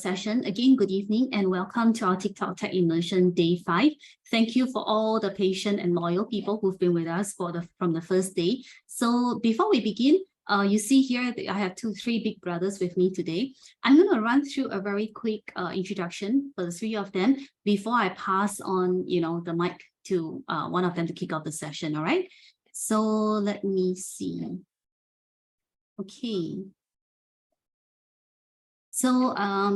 session. Again, good evening and welcome to our TikTok Tech Immersion Day 5. Thank you for all the patient and loyal people who've been with us from the first day. So before we begin, you see here that I have three big brothers with me today. I'm going to run through a very quick introduction for the three of them before I pass on, the mic to one of them to kick off the session. All right. So let me see. Okay. So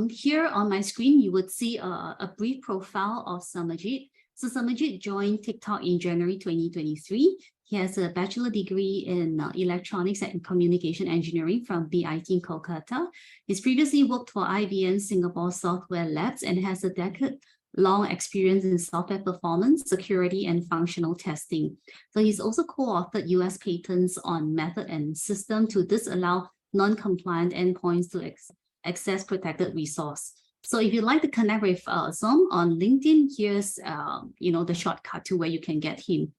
here on my screen, you would see a brief profile of Samarjit. So Samarjit joined TikTok in January 2023. He has a bachelor degree in electronics and communication engineering from BIT in Kolkata. He's previously worked for IBM Singapore Software Labs and has a decade-long experience in software performance, security, and functional testing. So he's also co-authored US patents on method and system to disallow non-compliant endpoints to access protected resource. So if you'd like to connect with Som on LinkedIn, here's the shortcut to where you can get him.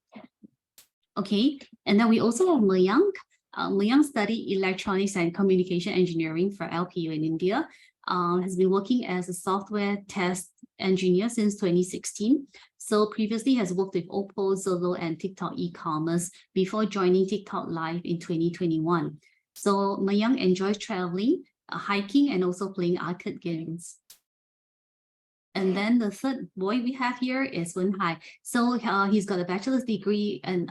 Okay, and then we also have Mayank. Mayank studied electronics and communication engineering for LPU in India. Has been working as a software test engineer since 2016. So previously has worked with Oppo, Zolo, and TikTok e-commerce before joining TikTok Live in 2021. So Mayank enjoys traveling, hiking, and also playing arcade games. And then the third boy we have here is Wen Hai. So he's got a bachelor's degree in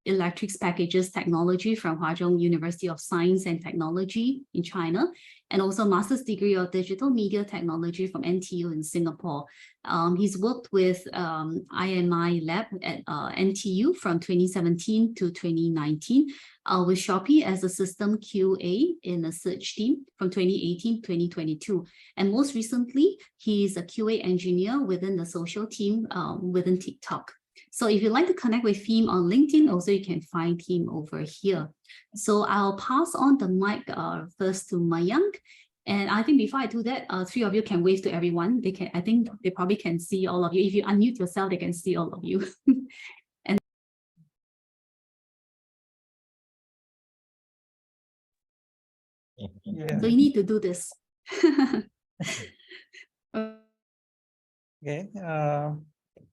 electrics packages technology from Huazhong University of Science and Technology in China, and also master's degree of digital media technology from NTU in Singapore. He's worked with IMI Lab at NTU from 2017 to 2019, with Shopee as a system QA in a search team from 2018 to 2022. And most recently, he's a QA engineer within the social team within TikTok. So if you'd like to connect with him on LinkedIn, also you can find him over here. So I'll pass on the mic first to Mayank. And I think before I do that, three of you can wave to everyone. I think they probably can see all of you. If you unmute yourself, they can see all of you. And yeah. So you need to do this. Okay.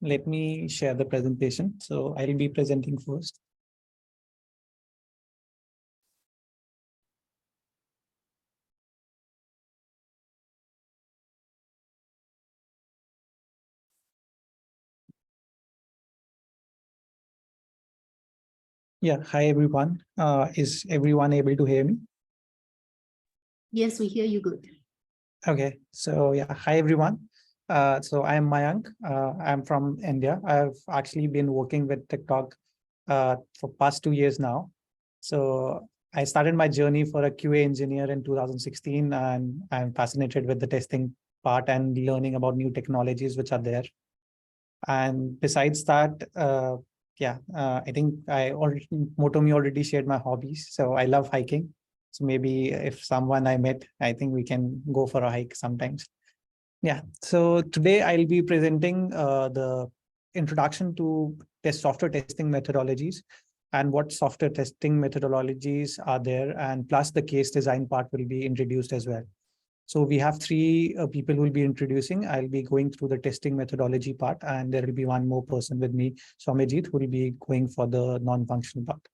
Let me share the presentation. So I'll be presenting first. Yeah. Hi, everyone. Is everyone able to hear me? Yes, we hear you good. Okay. So yeah. Hi, everyone. So I'm Mayank. I'm from India. I've actually been working with TikTok for past 2 years now. So I started my journey for a QA engineer in 2016, and I'm fascinated with the testing part and learning about new technologies which are there. And besides that, I think Motomi already shared my hobbies. So I love hiking. So maybe if someone I met, I think we can go for a hike sometimes. Yeah, so today I'll be presenting the introduction to software testing methodologies and what software testing methodologies are there, and plus the case design part will be introduced as well. So we have three people who will be introducing. I'll be going through the testing methodology part, and there will be one more person with me, Somajit, who will be going for the non-functional part.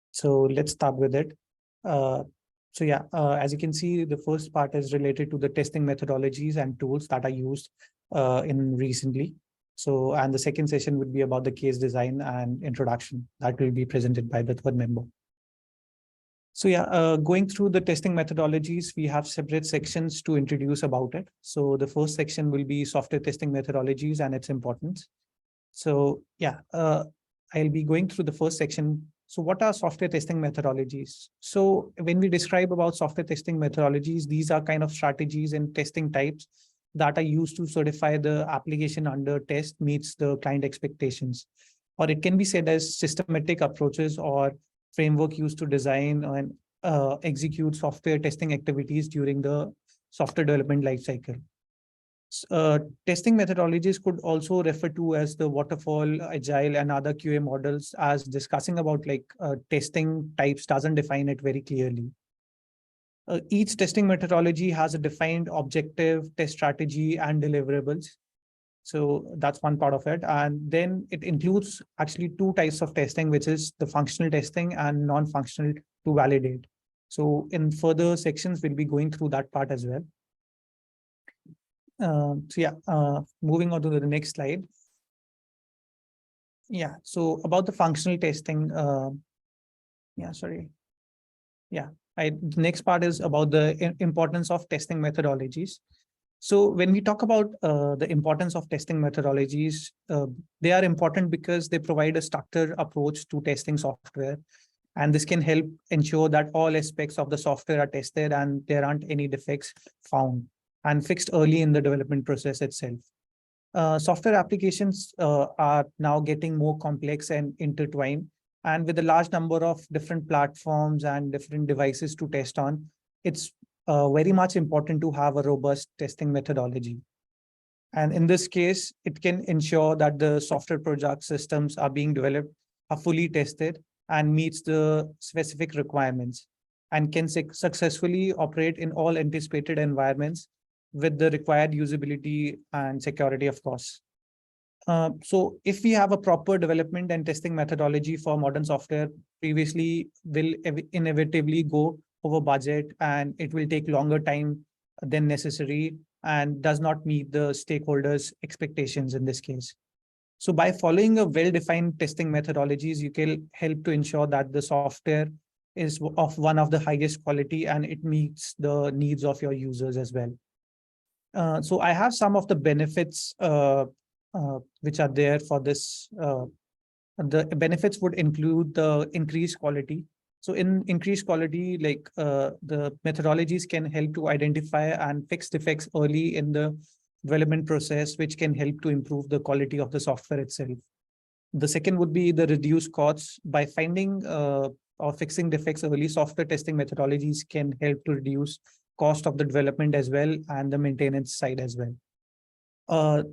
So let's start with it. As you can see, the first part is related to the testing methodologies and tools that are used in recently. So, and the second session would be about the case design and introduction that will be presented by the third member. So going through the testing methodologies, we have separate sections to introduce about it. So the first section will be software testing methodologies and its importance. So I'll be going through the first section. So what are software testing methodologies? So when we describe about software testing methodologies, these are kind of strategies and testing types that are used to certify the application under test meets the client expectations. Or it can be said as systematic approaches or framework used to design and execute software testing activities during the software development lifecycle. Testing methodologies could also refer to as the waterfall, agile, and other QA models, as discussing about testing types doesn't define it very clearly. Each testing methodology has a defined objective, test strategy, and deliverables. So that's one part of it. And then it includes actually two types of testing, which is the functional testing and non-functional to validate. So in further sections, we'll be going through that part as well. Moving on to the next slide. Yeah, so about the functional testing. The next part is about the importance of testing methodologies. So when we talk about the importance of testing methodologies, they are important because they provide a structured approach to testing software. And this can help ensure that all aspects of the software are tested and there aren't any defects found and fixed early in the development process itself. Software applications are now getting more complex and intertwined. And with a large number of different platforms and different devices to test on, it's very much important to have a robust testing methodology. And in this case, it can ensure that the software project systems are being developed, are fully tested, and meets the specific requirements, and can successfully operate in all anticipated environments with the required usability and security, of course. So if we have a proper development and testing methodology for modern software, previously will inevitably go over budget, and it will take longer time than necessary and does not meet the stakeholders' expectations in this case. So by following a well-defined testing methodologies, you can help to ensure that the software is of one of the highest quality and it meets the needs of your users as well. So I have some of the benefits which are there for this. The benefits would include the increased quality. So in increased quality, like the methodologies can help to identify and fix defects early in the development process, which can help to improve the quality of the software itself. The second would be the reduced costs. By finding or fixing defects early, software testing methodologies can help to reduce cost of the development as well and the maintenance side as well.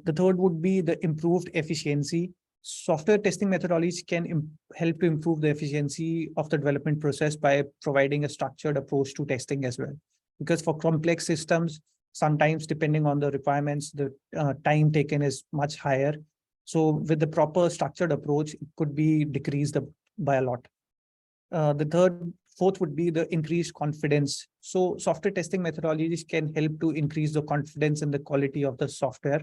The third would be the improved efficiency. Software testing methodologies can help to improve the efficiency of the development process by providing a structured approach to testing as well. Because for complex systems, sometimes depending on the requirements, the time taken is much higher. So with the proper structured approach, it could be decreased by a lot. Fourth would be the increased confidence. So software testing methodologies can help to increase the confidence in the quality of the software,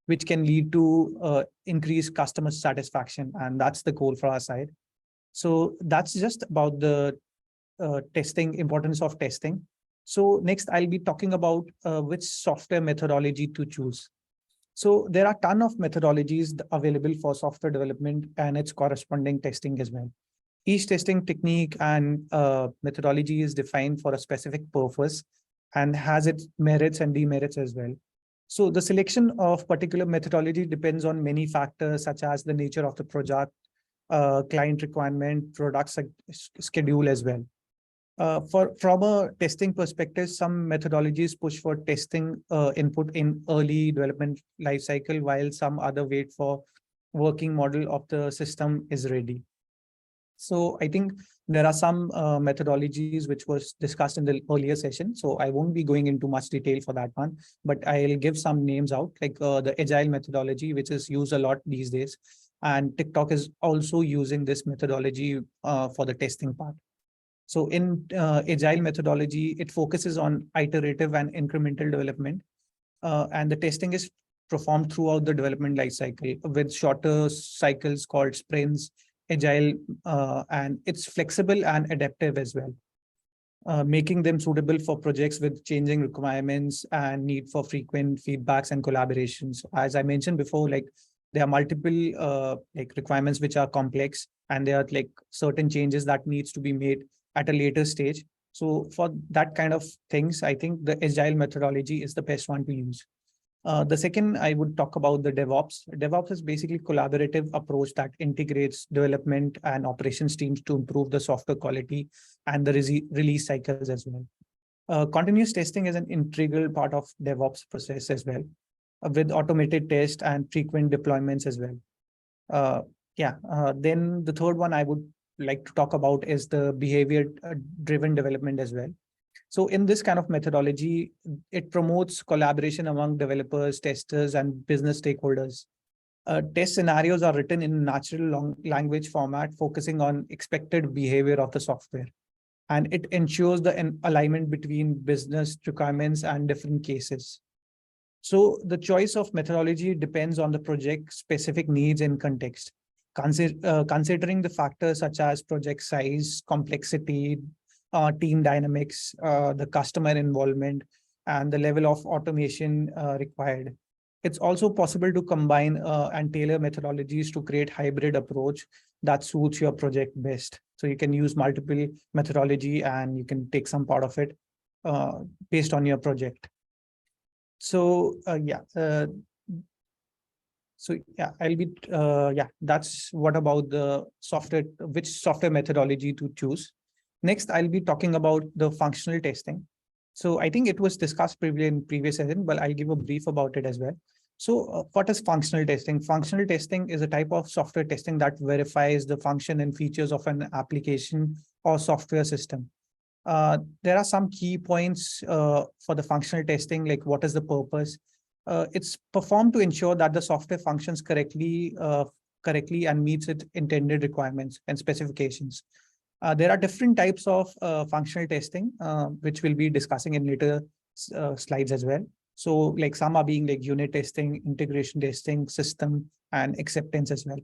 which can lead to increased customer satisfaction. And that's the goal for our side. So that's just about the importance of testing. So next, I'll be talking about which software methodology to choose. So there are a ton of methodologies available for software development and its corresponding testing as well. Each testing technique and methodology is defined for a specific purpose and has its merits and demerits as well. So the selection of particular methodology depends on many factors, such as the nature of the project, client requirement, product schedule as well. From a testing perspective, some methodologies push for testing input in early development lifecycle, while some other wait for working model of the system is ready. So I think there are some methodologies which was discussed in the earlier session. So I won't be going into much detail for that one, but I'll give some names out, like the agile methodology, which is used a lot these days. And TikTok is also using this methodology for the testing part. So in agile methodology, it focuses on iterative and incremental development. And the testing is performed throughout the development lifecycle with shorter cycles called sprints, agile, and it's flexible and adaptive as well, making them suitable for projects with changing requirements and need for frequent feedbacks and collaborations. As I mentioned before, like there are multiple like requirements which are complex, and there are like certain changes that needs to be made at a later stage. So for that kind of things, I think the agile methodology is the best one to use. The second, I would talk about the DevOps. DevOps is basically collaborative approach that integrates development and operations teams to improve the software quality and the release cycles as well. Continuous testing is an integral part of DevOps process as well, with automated test and frequent deployments as well. Then the third one I would like to talk about is the behavior-driven development as well. So in this kind of methodology, it promotes collaboration among developers, testers, and business stakeholders. Test scenarios are written in natural language format, focusing on expected behavior of the software. And it ensures the alignment between business requirements and different cases. So the choice of methodology depends on the project specific needs and context. Considering the factors such as project size, complexity, team dynamics, the customer involvement, and the level of automation required. It's also possible to combine and tailor methodologies to create hybrid approach that suits your project best. So you can use multiple methodology and you can take some part of it based on your project. So that's what about the software, which software methodology to choose. Next, I'll be talking about the functional testing. So I think it was discussed previously in previous session, but I'll give a brief about it as well. So what is functional testing? Functional testing is a type of software testing that verifies the function and features of an application or software system. There are some key points for the functional testing, like what is the purpose? It's performed to ensure that the software functions correctly and meets its intended requirements and specifications. There are different types of functional testing, which we'll be discussing in later slides as well. So like some are being like unit testing, integration testing, system, and acceptance as well.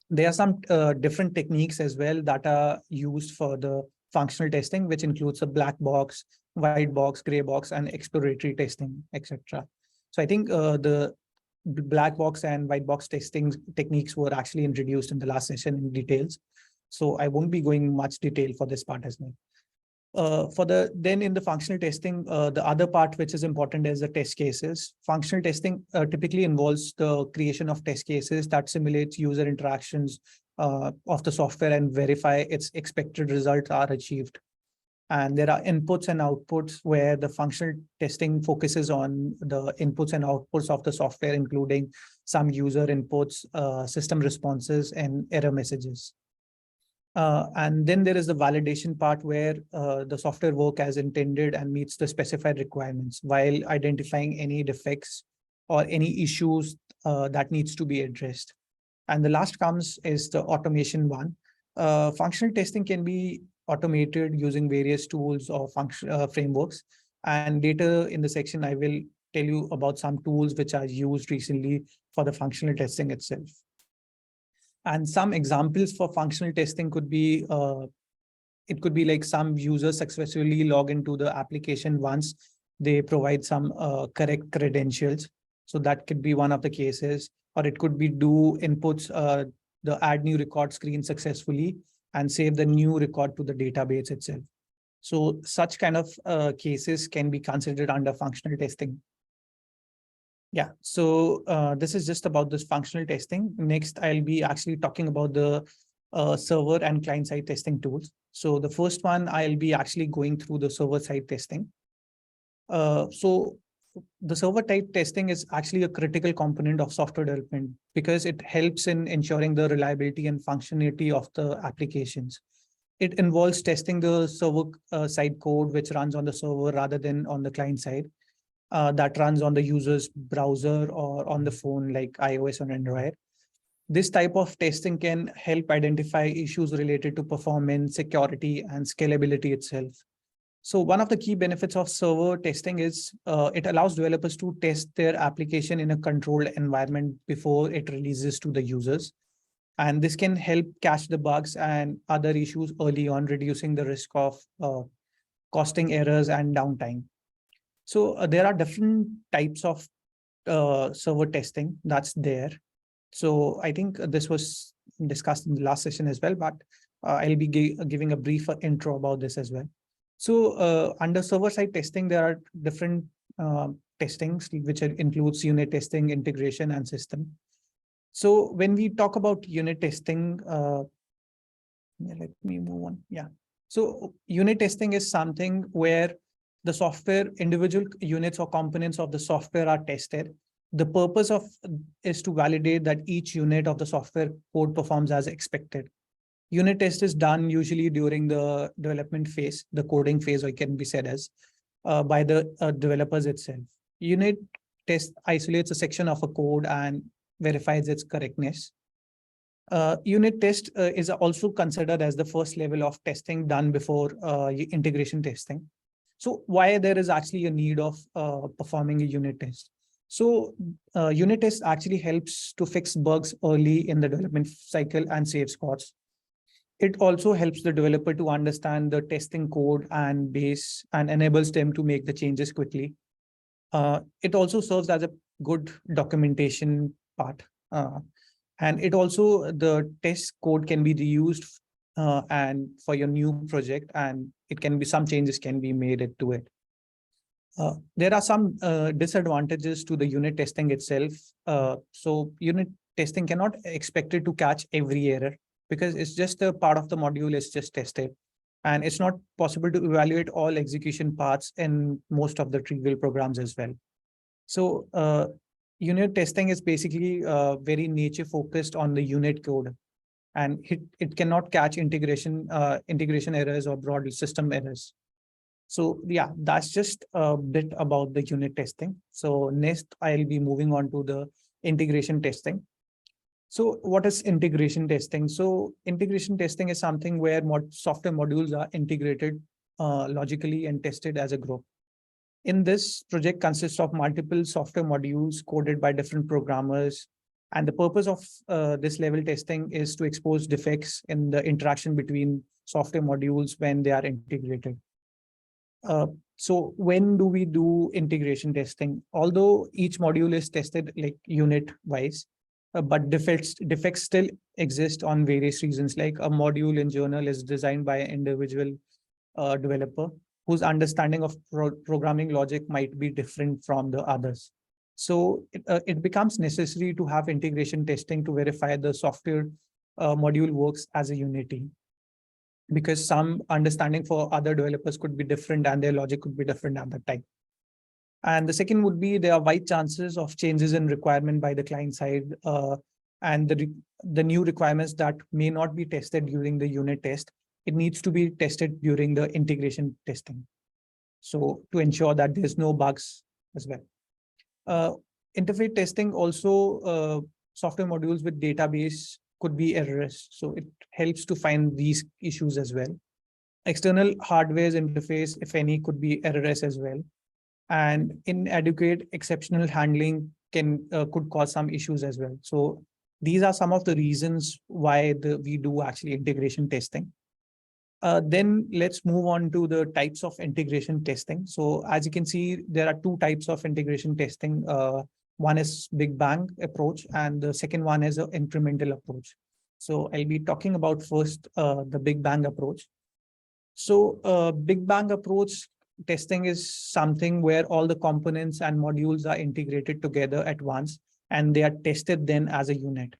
There are some different techniques as well that are used for the functional testing, which includes a black box, white box, gray box, and exploratory testing, etc. So I think the black box and white box testing techniques were actually introduced in the last session in details. So I won't be going much detail for this part as well. Then in the functional testing, the other part which is important is the test cases. Functional testing typically involves the creation of test cases that simulates user interactions of the software and verify its expected results are achieved. And there are inputs and outputs where the functional testing focuses on the inputs and outputs of the software, including some user inputs, system responses, and error messages. And then there is the validation part where the software works as intended and meets the specified requirements while identifying any defects or any issues that needs to be addressed. And the last comes is the automation one. Functional testing can be automated using various tools or frameworks. And later in the section, I will tell you about some tools which are used recently for the functional testing itself. And some examples for functional testing could be, it could be like some users successfully log into the application once they provide some correct credentials. So that could be one of the cases, or it could be do inputs, the add new record screen successfully and save the new record to the database itself. So such kind of cases can be considered under functional testing. Yeah, so this is just about this functional testing. Next, I'll be actually talking about the server and client-side testing tools. So the first one, I'll be actually going through the server-side testing. So the server-type testing is actually a critical component of software development because it helps in ensuring the reliability and functionality of the applications. It involves testing the server-side code, which runs on the server rather than on the client side. That runs on the user's browser or on the phone like iOS or Android. This type of testing can help identify issues related to performance, security, and scalability itself. So one of the key benefits of server testing is it allows developers to test their application in a controlled environment before it releases to the users. And this can help catch the bugs and other issues early on, reducing the risk of costing errors and downtime. So there are different types of server testing that's there. So I think this was discussed in the last session as well, but I'll be giving a brief intro about this as well. So under server-side testing, there are different testings, which includes unit testing, integration, and system. So when we talk about unit testing, let me move on. Yeah. So unit testing is something where the software, individual units or components of the software are tested. The purpose of is to validate that each unit of the software code performs as expected. Unit test is done usually during the development phase, the coding phase, or it can be said as by the developers itself. Unit test isolates a section of a code and verifies its correctness. Unit test is also considered as the first level of testing done before integration testing. So why there is actually a need of performing a unit test? So unit test actually helps to fix bugs early in the development cycle and save costs. It also helps the developer to understand the testing code and base and enables them to make the changes quickly. It also serves as a good documentation part. And it also, the test code can be reused and for your new project, and it can be, some changes can be made to it. There are some disadvantages to the unit testing itself. So unit testing cannot expected to catch every error because it's just a part of the module is just tested. And it's not possible to evaluate all execution paths in most of the trivial programs as well. So unit testing is basically very nature focused on the unit code, and it cannot catch integration errors or broad system errors. So yeah, that's just a bit about the unit testing. So next I'll be moving on to the integration testing. So what is integration testing? So integration testing is something where software modules are integrated logically and tested as a group. In this project consists of multiple software modules coded by different programmers. And the purpose of this level testing is to expose defects in the interaction between software modules when they are integrated. So when do we do integration testing? Although each module is tested like unit wise, but defects still exist on various reasons. Like a module in journal is designed by an individual developer whose understanding of programming logic might be different from the others. So it becomes necessary to have integration testing to verify the software module works as a unity, because some understanding for other developers could be different and their logic could be different at that time. And the second would be there are wide chances of changes in requirement by the client side, and the new requirements that may not be tested during the unit test, it needs to be tested during the integration testing. So to ensure that there's no bugs as well. Interface testing also, software modules with database could be errors. So it helps to find these issues as well. External hardware's interface, if any, could be errors as well. And inadequate exceptional handling could cause some issues as well. So these are some of the reasons why we do actually integration testing. Then let's move on to the types of integration testing. So as you can see, there are two types of integration testing. One is Big Bang approach, and the second one is an incremental approach. So I'll be talking about first the Big Bang approach. So Big Bang approach testing is something where all the components and modules are integrated together at once, and they are tested then as a unit.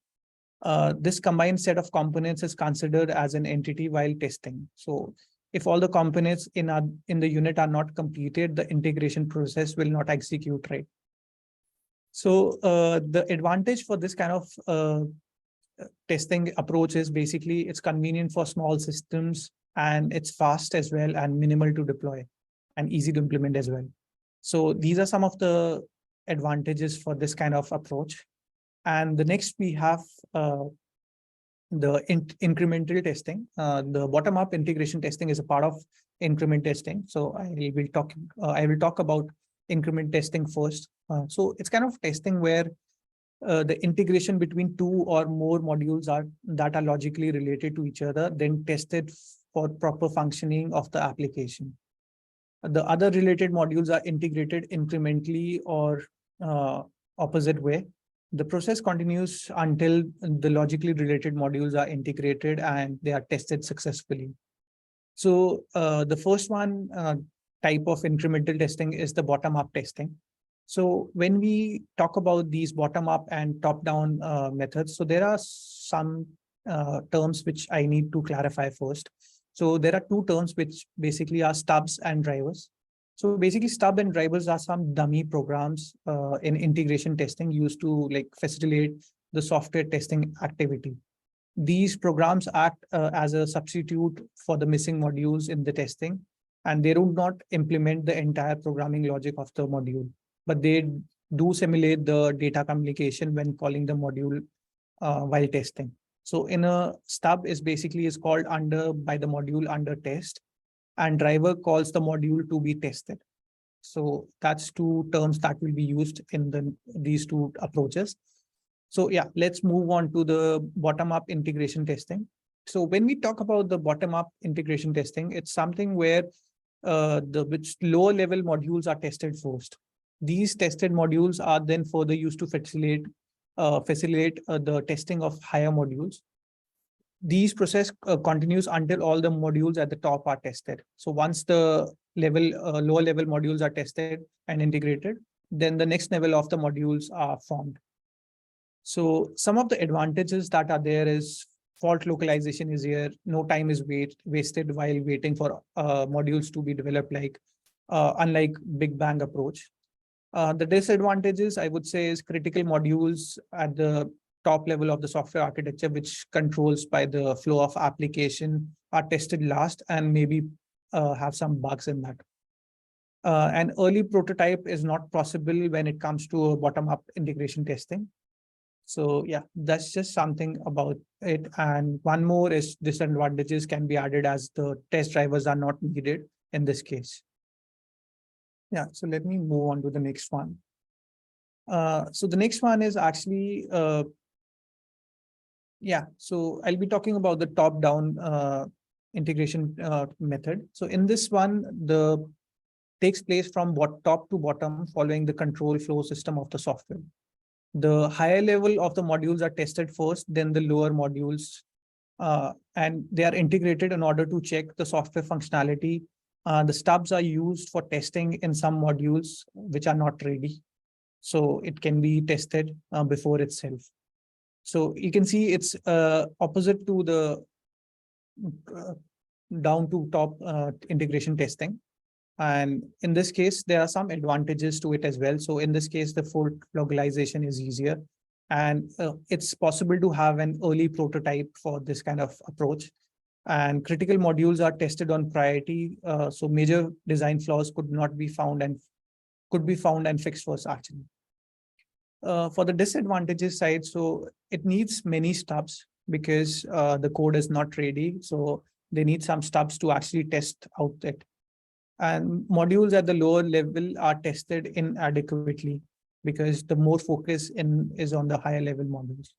This combined set of components is considered as an entity while testing. So if all the components in the unit are not completed, the integration process will not execute, right? So the advantage for this kind of testing approach is basically it's convenient for small systems, and it's fast as well and minimal to deploy and easy to implement as well. So these are some of the advantages for this kind of approach. And the next we have the incremental testing. The bottom-up integration testing is a part of increment testing. So I will talk about increment testing first. So it's kind of testing where the integration between two or more modules that are logically related to each other, then tested for proper functioning of the application. The other related modules are integrated incrementally or opposite way. The process continues until the logically related modules are integrated and they are tested successfully. So the first one type of incremental testing is the bottom-up testing. So when we talk about these bottom-up and top-down methods, so there are some terms which I need to clarify first. So there are two terms which basically are stubs and drivers. So basically stub and drivers are some dummy programs in integration testing used to like facilitate the software testing activity. These programs act as a substitute for the missing modules in the testing, and they do not implement the entire programming logic of the module, but they do simulate the data communication when calling the module while testing. So in a stub is basically is called under by the module under test, and driver calls the module to be tested. So that's two terms that will be used in these two approaches. So yeah, let's move on to the bottom-up integration testing. So when we talk about the bottom-up integration testing, it's something where which lower level modules are tested first. These tested modules are then further used to facilitate the testing of higher modules. These process continues until all the modules at the top are tested. So once the lower level modules are tested and integrated, then the next level of the modules are formed. So some of the advantages that are there is fault localization is here. No time is wasted while waiting for modules to be developed, like unlike Big Bang approach. The disadvantages, I would say, is critical modules at the top level of the software architecture, which controls by the flow of application, are tested last and maybe have some bugs in that. An early prototype is not possible when it comes to bottom-up integration testing. So yeah, that's just something about it. And one more is disadvantages can be added as the test drivers are not needed in this case. Yeah, so let me move on to the next one. So the next one is actually, yeah, so I'll be talking about the top-down integration method. So in this one, the takes place from top to bottom following the control flow system of the software. The higher level of the modules are tested first, then the lower modules, and they are integrated in order to check the software functionality. The stubs are used for testing in some modules which are not ready. So it can be tested before itself. So you can see it's opposite to the down to top integration testing. And in this case, there are some advantages to it as well. So in this case, the fault localization is easier. And it's possible to have an early prototype for this kind of approach. And critical modules are tested on priority. So major design flaws could be found and fixed first, actually. For the disadvantages side, so it needs many stubs because the code is not ready. So they need some stubs to actually test out it. And modules at the lower level are tested inadequately because the more focus is on the higher level modules.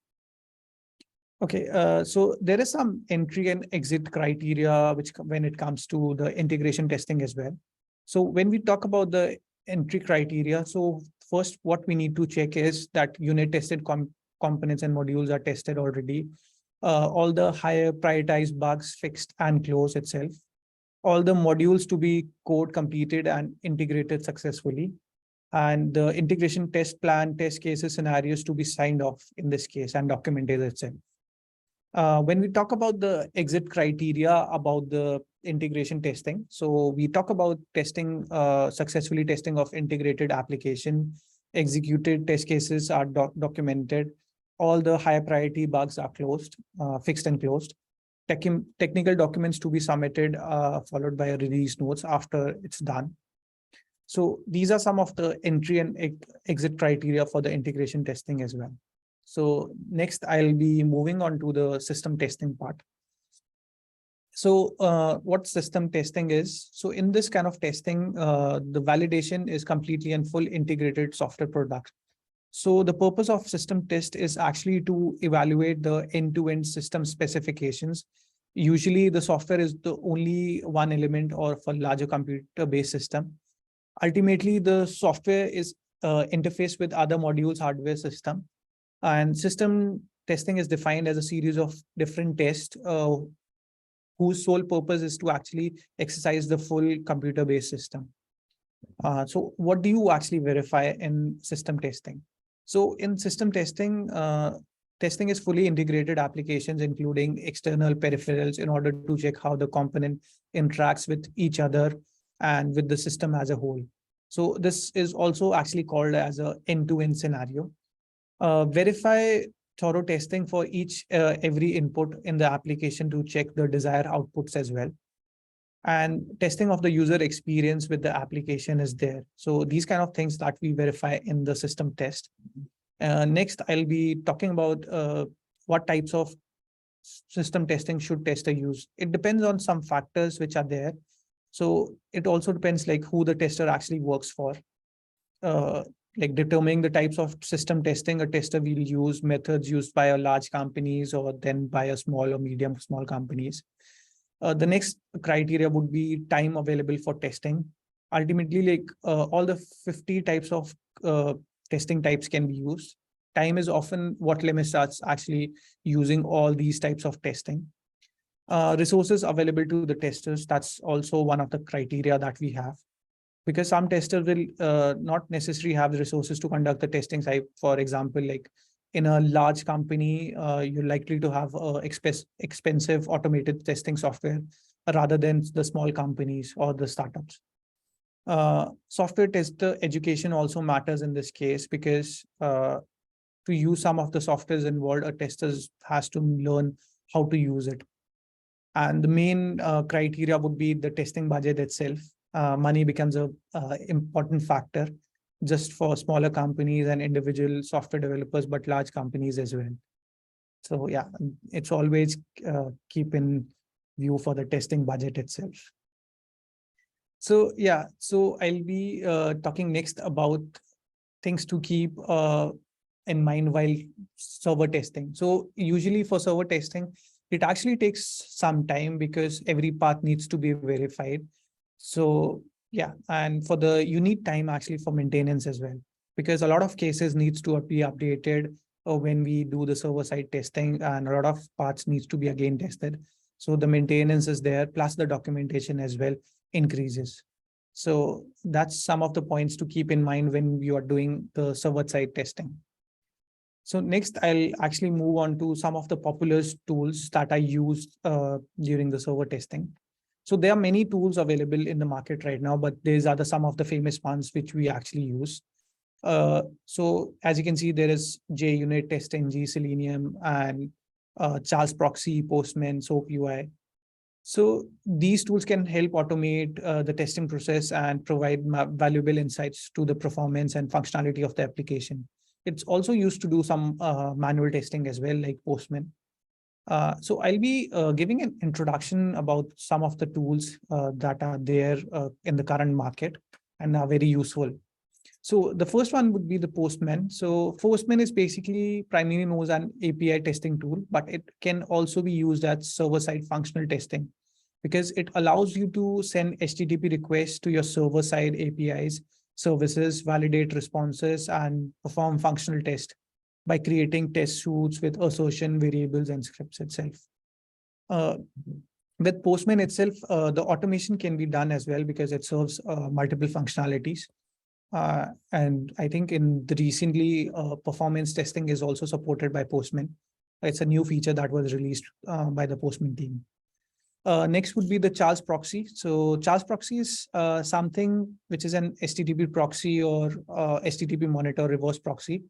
Okay, so there is some entry and exit criteria when it comes to the integration testing as well. So when we talk about the entry criteria, so first what we need to check is that unit tested components and modules are tested already. All the higher prioritized bugs fixed and closed itself. All the modules to be code completed and integrated successfully. And the integration test plan, test cases, scenarios to be signed off in this case and documented itself. When we talk about the exit criteria about the integration testing, so we talk about testing, successfully testing of integrated application, executed test cases are documented, all the high priority bugs are closed, fixed and closed. Technical documents to be submitted, followed by a release notes after it's done. So these are some of the entry and exit criteria for the integration testing as well. So next, I'll be moving on to the system testing part. So what system testing is? So in this kind of testing, the validation is completely and full integrated software product. So the purpose of system test is actually to evaluate the end-to-end system specifications. Usually the software is the only one element or for larger computer-based system. Ultimately, the software is interfaced with other modules, hardware system. And system testing is defined as a series of different tests whose sole purpose is to actually exercise the full computer-based system. So what do you actually verify in system testing? So in system testing, testing is fully integrated applications, including external peripherals, in order to check how the component interacts with each other and with the system as a whole. So this is also actually called as an end-to-end scenario. Verify thorough testing for each every input in the application to check the desired outputs as well. And testing of the user experience with the application is there. So these kind of things that we verify in the system test. Next, I'll be talking about what types of system testing should tester use. It depends on some factors which are there. So it also depends like who the tester actually works for. Like determining the types of system testing a tester will use, methods used by a large companies or then by a small or medium small companies. The next criteria would be time available for testing. Ultimately, like all the 50 types of testing types can be used. Time is often what limits us actually using all these types of testing. Resources available to the testers, that's also one of the criteria that we have. Because some testers will not necessarily have the resources to conduct the testing. For example, like in a large company, you're likely to have expensive automated testing software rather than the small companies or the startups. Software tester education also matters in this case because to use some of the softwares involved, a tester has to learn how to use it. And the main criteria would be the testing budget itself. Money becomes a important factor just for smaller companies and individual software developers, but large companies as well. So yeah, it's always keep in view for the testing budget itself. So yeah, so I'll be talking next about things to keep in mind while server testing. So usually for server testing, it actually takes some time because every path needs to be verified. So yeah, and for you need time actually for maintenance as well, because a lot of cases needs to be updated when we do the server side testing, and a lot of parts needs to be again tested. So the maintenance is there, plus the documentation as well increases. So that's some of the points to keep in mind when you are doing the server side testing. So next, I'll actually move on to some of the popular tools that I used during the server testing. So there are many tools available in the market right now, but these are some of the famous ones which we actually use. So as you can see, there is JUnit, TestNG, Selenium, and Charles Proxy, Postman, SOAP UI. So these tools can help automate the testing process and provide valuable insights to the performance and functionality of the application. It's also used to do some manual testing as well, like Postman. So I'll be giving an introduction about some of the tools that are there in the current market and are very useful. So the first one would be the Postman. So Postman is basically primarily known as an API testing tool, but it can also be used as server-side functional testing because it allows you to send HTTP requests to your server-side APIs, services, validate responses, and perform functional tests by creating test suites with assertion variables and scripts itself. With Postman itself, the automation can be done as well because it serves multiple functionalities. And I think in the recently performance testing is also supported by Postman. It's a new feature that was released by the Postman team. Next would be the Charles Proxy. So Charles Proxy is something which is an HTTP proxy or HTTP monitor reverse proxy.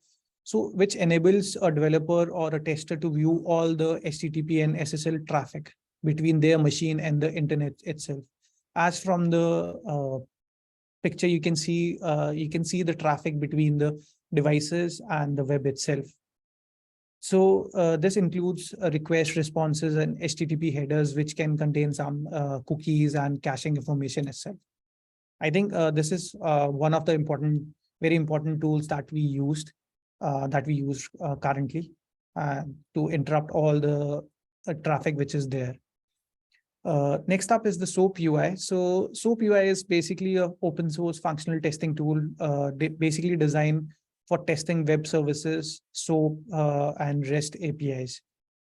So which enables a developer or a tester to view all the HTTP and SSL traffic between their machine and the internet itself. As from the picture, you can see the traffic between the devices and the web itself. So this includes request responses and HTTP headers, which can contain some cookies and caching information itself. I think this is one of the very important tools that we use currently to interrupt all the traffic which is there. Next up is the SOAP UI. So SOAP UI is basically an open source functional testing tool, basically designed for testing web services, SOAP, and REST APIs.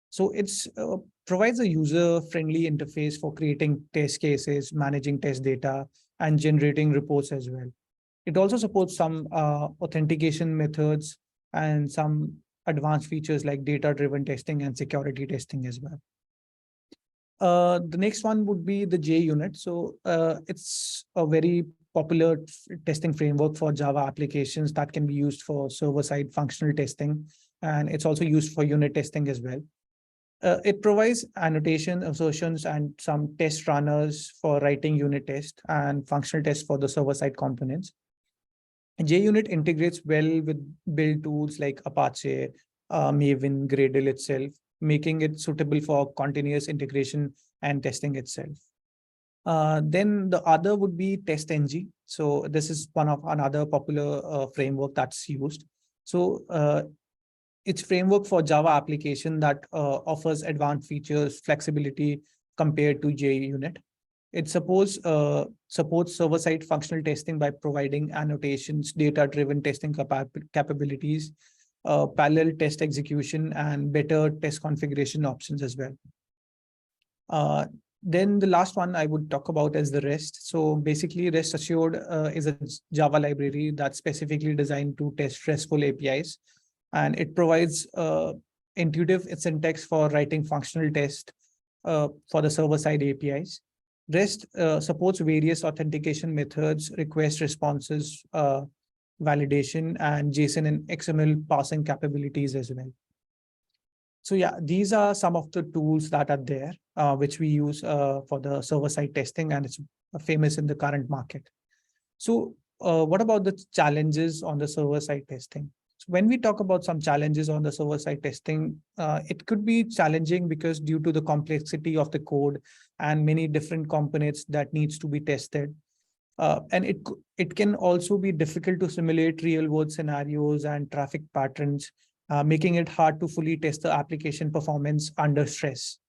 So it's provides a user-friendly interface for creating test cases, managing test data, and generating reports as well. It also supports some authentication methods and some advanced features like data-driven testing and security testing as well. The next one would be the JUnit. So it's a very popular testing framework for Java applications that can be used for server-side functional testing and it's also used for unit testing as well. It provides annotation, assertions, and some test runners for writing unit test and functional tests for the server-side components. JUnit integrates well with build tools like Apache, Maven, Gradle itself, making it suitable for continuous integration and testing itself. Then the other would be TestNG. So this is one of another popular framework that's used. So it's framework for Java application that offers advanced features, flexibility compared to JUnit. It supports server-side functional testing by providing annotations, data-driven testing capabilities, parallel test execution, and better test configuration options as well. Then the last one I would talk about is the REST. So basically, REST Assured is a Java library that's specifically designed to test RESTful APIs, and it provides intuitive syntax for writing functional tests for the server-side APIs. REST supports various authentication methods, request responses, validation, and JSON and XML parsing capabilities as well. So yeah, these are some of the tools that are there, which we use for the server-side testing, and it's famous in the current market. So what about the challenges on the server-side testing? So when we talk about some challenges on the server-side testing, it could be challenging because due to the complexity of the code and many different components that needs to be tested. And it can also be difficult to simulate real-world scenarios and traffic patterns, making it hard to fully test the application performance under stress.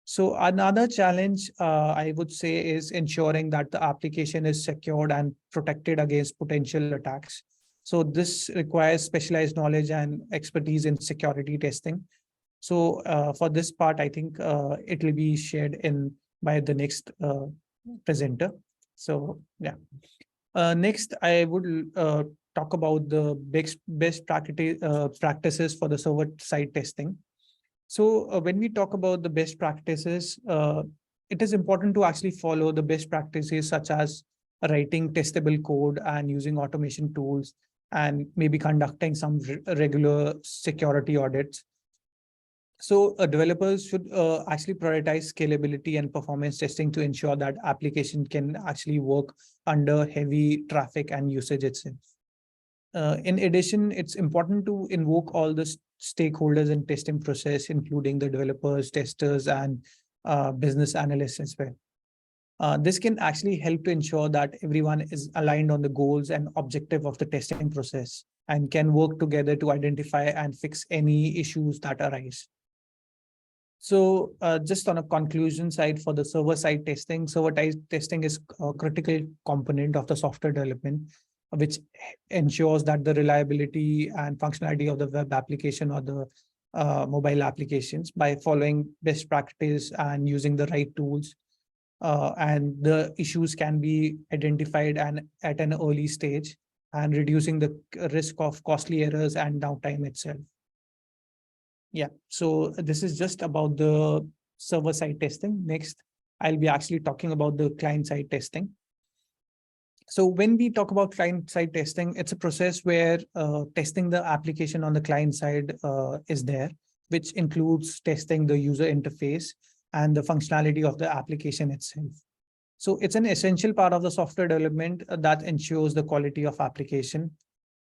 So another challenge I would say is ensuring that the application is secured and protected against potential attacks. So this requires specialized knowledge and expertise in security testing. So for this part, I think it will be shared by the next presenter. So yeah. Next, I would talk about the best practices for the server-side testing. So when we talk about the best practices, it is important to actually follow the best practices such as writing testable code and using automation tools, and maybe conducting some regular security audits. So developers should actually prioritize scalability and performance testing to ensure that application can actually work under heavy traffic and usage itself. In addition, it's important to invoke all the stakeholders in testing process, including the developers, testers, and business analysts as well. This can actually help to ensure that everyone is aligned on the goals and objective of the testing process and can work together to identify and fix any issues that arise. So just on a conclusion side for the server-side testing, server-side testing is a critical component of the software development, which ensures that the reliability and functionality of the web application or the mobile applications by following best practice and using the right tools. And the issues can be identified and at an early stage, and reducing the risk of costly errors and downtime itself. Yeah, so this is just about the server-side testing. Next, I'll be actually talking about the client-side testing. So when we talk about client-side testing, it's a process where testing the application on the client side is there, which includes testing the user interface and the functionality of the application itself. So it's an essential part of the software development that ensures the quality of application.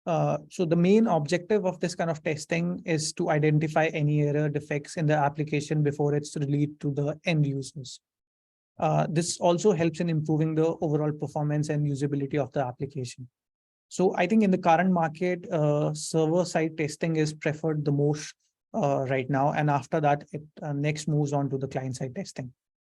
So the main objective of this kind of testing is to identify any error defects in the application before it's released to the end users. This also helps in improving the overall performance and usability of the application. So I think in the current market, server-side testing is preferred the most right now. And after that, it next moves on to the client-side testing,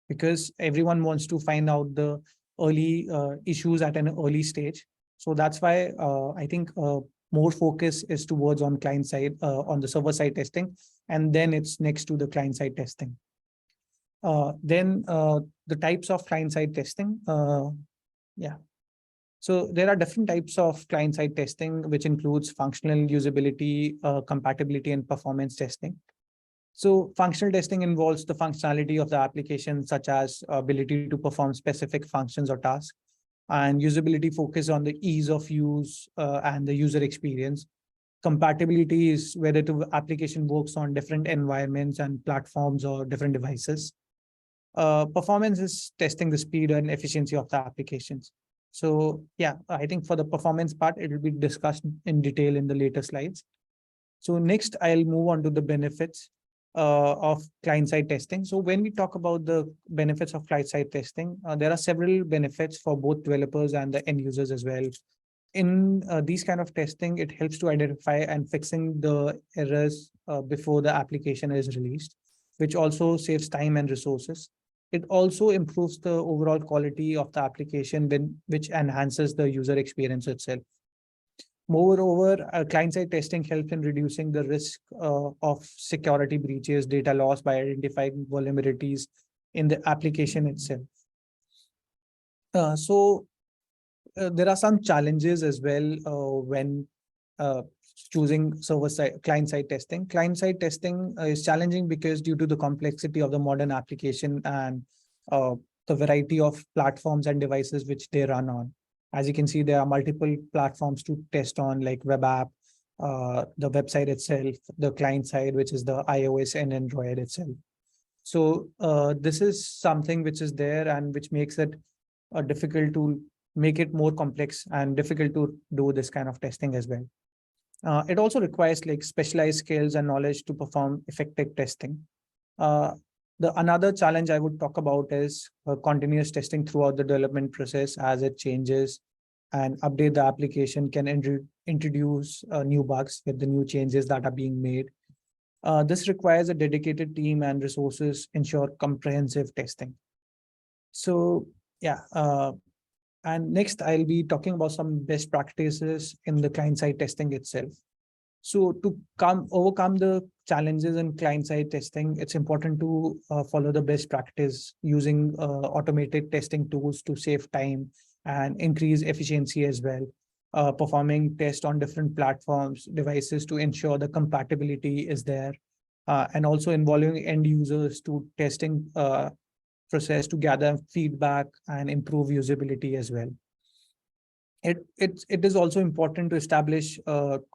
because everyone wants to find out the early issues at an early stage. So that's why I think more focus is towards on client side, on the server side testing, and then it's next to the client side testing. Then the types of client side testing. Yeah. So there are different types of client side testing, which includes functional usability, compatibility, and performance testing. So functional testing involves the functionality of the application, such as ability to perform specific functions or tasks, and usability focus on the ease of use and the user experience. compatibility is whether the application works on different environments and platforms or different devices. Performance is testing the speed and efficiency of the applications. So yeah, I think for the performance part, it will be discussed in detail in the later slides. So next, I'll move on to the benefits of client-side testing. So when we talk about the benefits of client-side testing, there are several benefits for both developers and the end users as well. In these kind of testing, it helps to identify and fixing the errors before the application is released, which also saves time and resources. It also improves the overall quality of the application, which enhances the user experience itself. Moreover, client-side testing helps in reducing the risk of security breaches, data loss by identifying vulnerabilities in the application itself. There are some challenges as well when choosing server-side, client-side testing. Client-side testing is challenging because due to the complexity of the modern application and the variety of platforms and devices which they run on. As you can see, there are multiple platforms to test on, like web app, the website itself, the client side, which is the iOS and Android itself. So this is something which is there and which makes it difficult to make it more complex and difficult to do this kind of testing as well. It also requires like specialized skills and knowledge to perform effective testing. Another challenge I would talk about is continuous testing throughout the development process as it changes and update the application can introduce new bugs with the new changes that are being made. This requires a dedicated team and resources ensure comprehensive testing. So yeah, and next I'll be talking about some best practices in the client-side testing itself. So to overcome the challenges in client-side testing, it's important to follow the best practice using automated testing tools to save time and increase efficiency as well. Performing tests on different platforms, devices to ensure the compatibility is there, and also involving end users to testing process to gather feedback and improve usability as well. It is also important to establish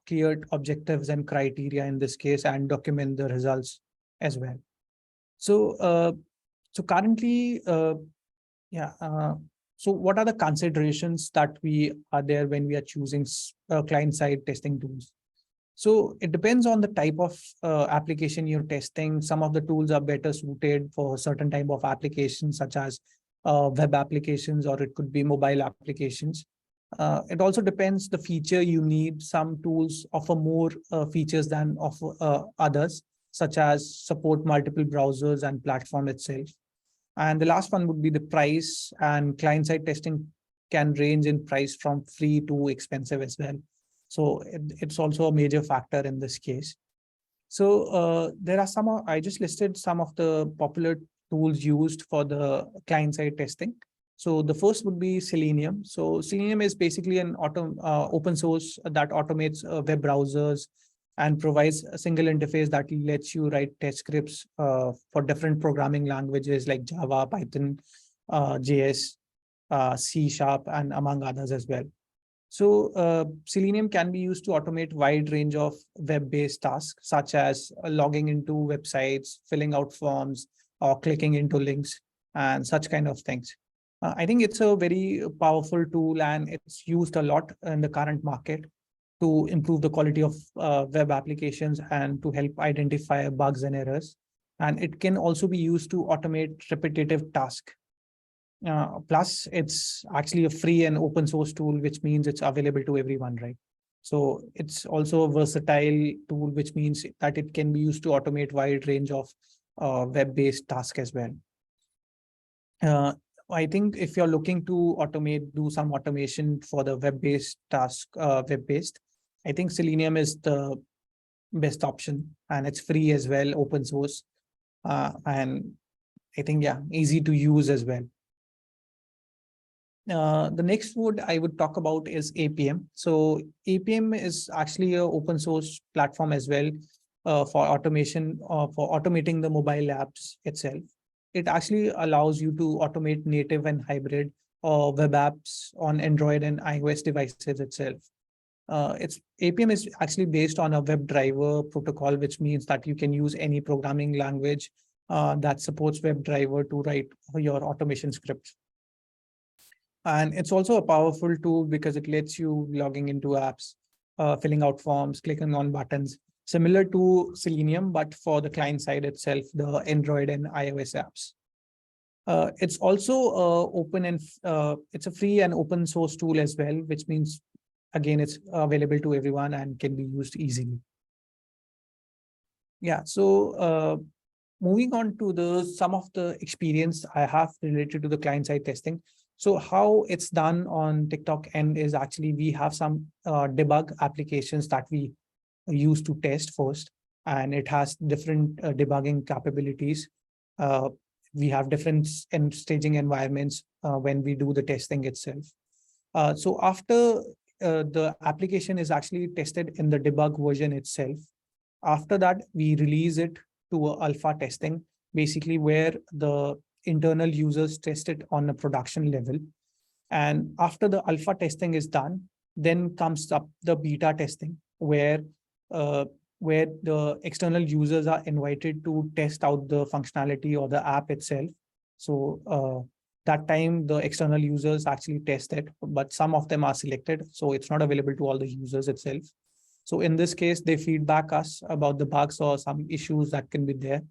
clear objectives and criteria in this case and document the results as well. So currently, so what are the considerations that we are there when we are choosing client-side testing tools? So it depends on the type of application you're testing. Some of the tools are better suited for certain type of applications, such as web applications, or it could be mobile applications. It also depends the feature you need. Some tools offer more features than others, such as support multiple browsers and platform itself. And the last one would be the price, and client-side testing can range in price from free to expensive as well. So it's also a major factor in this case. So there are some, I just listed some of the popular tools used for the client-side testing. So the first would be Selenium. So Selenium is basically an open source that automates web browsers and provides a single interface that lets you write test scripts for different programming languages like Java, Python, JS, C#, and among others as well. So Selenium can be used to automate wide range of web-based tasks, such as logging into websites, filling out forms, or clicking into links, and such kind of things. I think it's a very powerful tool, and it's used a lot in the current market to improve the quality of web applications and to help identify bugs and errors. And it can also be used to automate repetitive tasks. Plus, it's actually a free and open source tool, which means it's available to everyone, right? So it's also a versatile tool, which means that it can be used to automate wide range of web-based tasks as well. I think if you're looking to do some automation for the web-based task, web-based, I think Selenium is the best option, and it's free as well, open source. And I think, yeah, easy to use as well. The next word I would talk about is APM. So APM is actually an open source platform as well for automation, for automating the mobile apps itself. It actually allows you to automate native and hybrid web apps on Android and iOS devices itself. It's APM is actually based on a WebDriver protocol, which means that you can use any programming language that supports WebDriver to write your automation scripts. And it's also a powerful tool because it lets you logging into apps, filling out forms, clicking on buttons, similar to Selenium, but for the client side itself, the Android and iOS apps. It's also open and it's a free and open source tool as well, which means, again, it's available to everyone and can be used easily. Yeah, so moving on to some of the experience I have related to the client side testing. So how it's done on TikTok end is actually we have some debug applications that we use to test first, and it has different debugging capabilities. Uh, we have different staging environments when we do the testing itself. So after the application is actually tested in the debug version itself, after that, we release it to a alpha testing, basically where the internal users test it on a production level. And after the alpha testing is done, then comes up the beta testing, where the external users are invited to test out the functionality or the app itself. So that time the external users actually test it, but some of them are selected, so it's not available to all the users itself. So in this case, they feedback us about the bugs or some issues that can be there.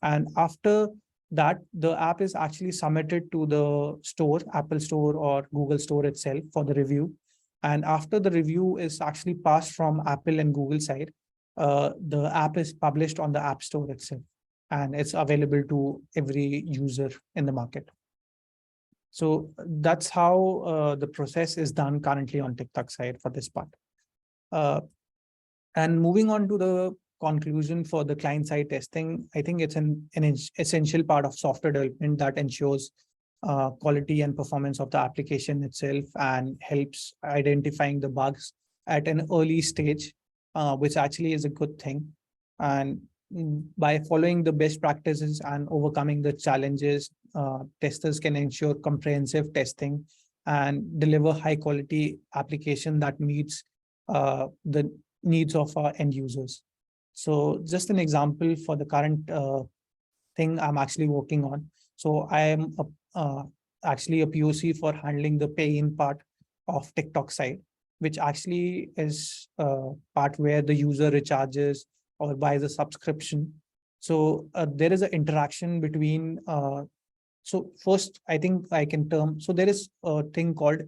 And after that, the app is actually submitted to the store, Apple Store or Google Store itself for the review. And after the review is actually passed from Apple and Google side, the app is published on the App Store itself, and it's available to every user in the market. So that's how the process is done currently on TikTok side for this part. And moving on to the conclusion for the client-side testing, I think it's an essential part of software development that ensures quality and performance of the application itself and helps identifying the bugs at an early stage, which actually is a good thing. And by following the best practices and overcoming the challenges, testers can ensure comprehensive testing and deliver high quality application that meets the needs of our end users. So just an example for the current thing I'm actually working on. So I am actually a POC for handling the pay-in part of TikTok side, which actually is a part where the user recharges or buys a subscription. So there is an interaction between, so first, I think I can term, so there is a thing called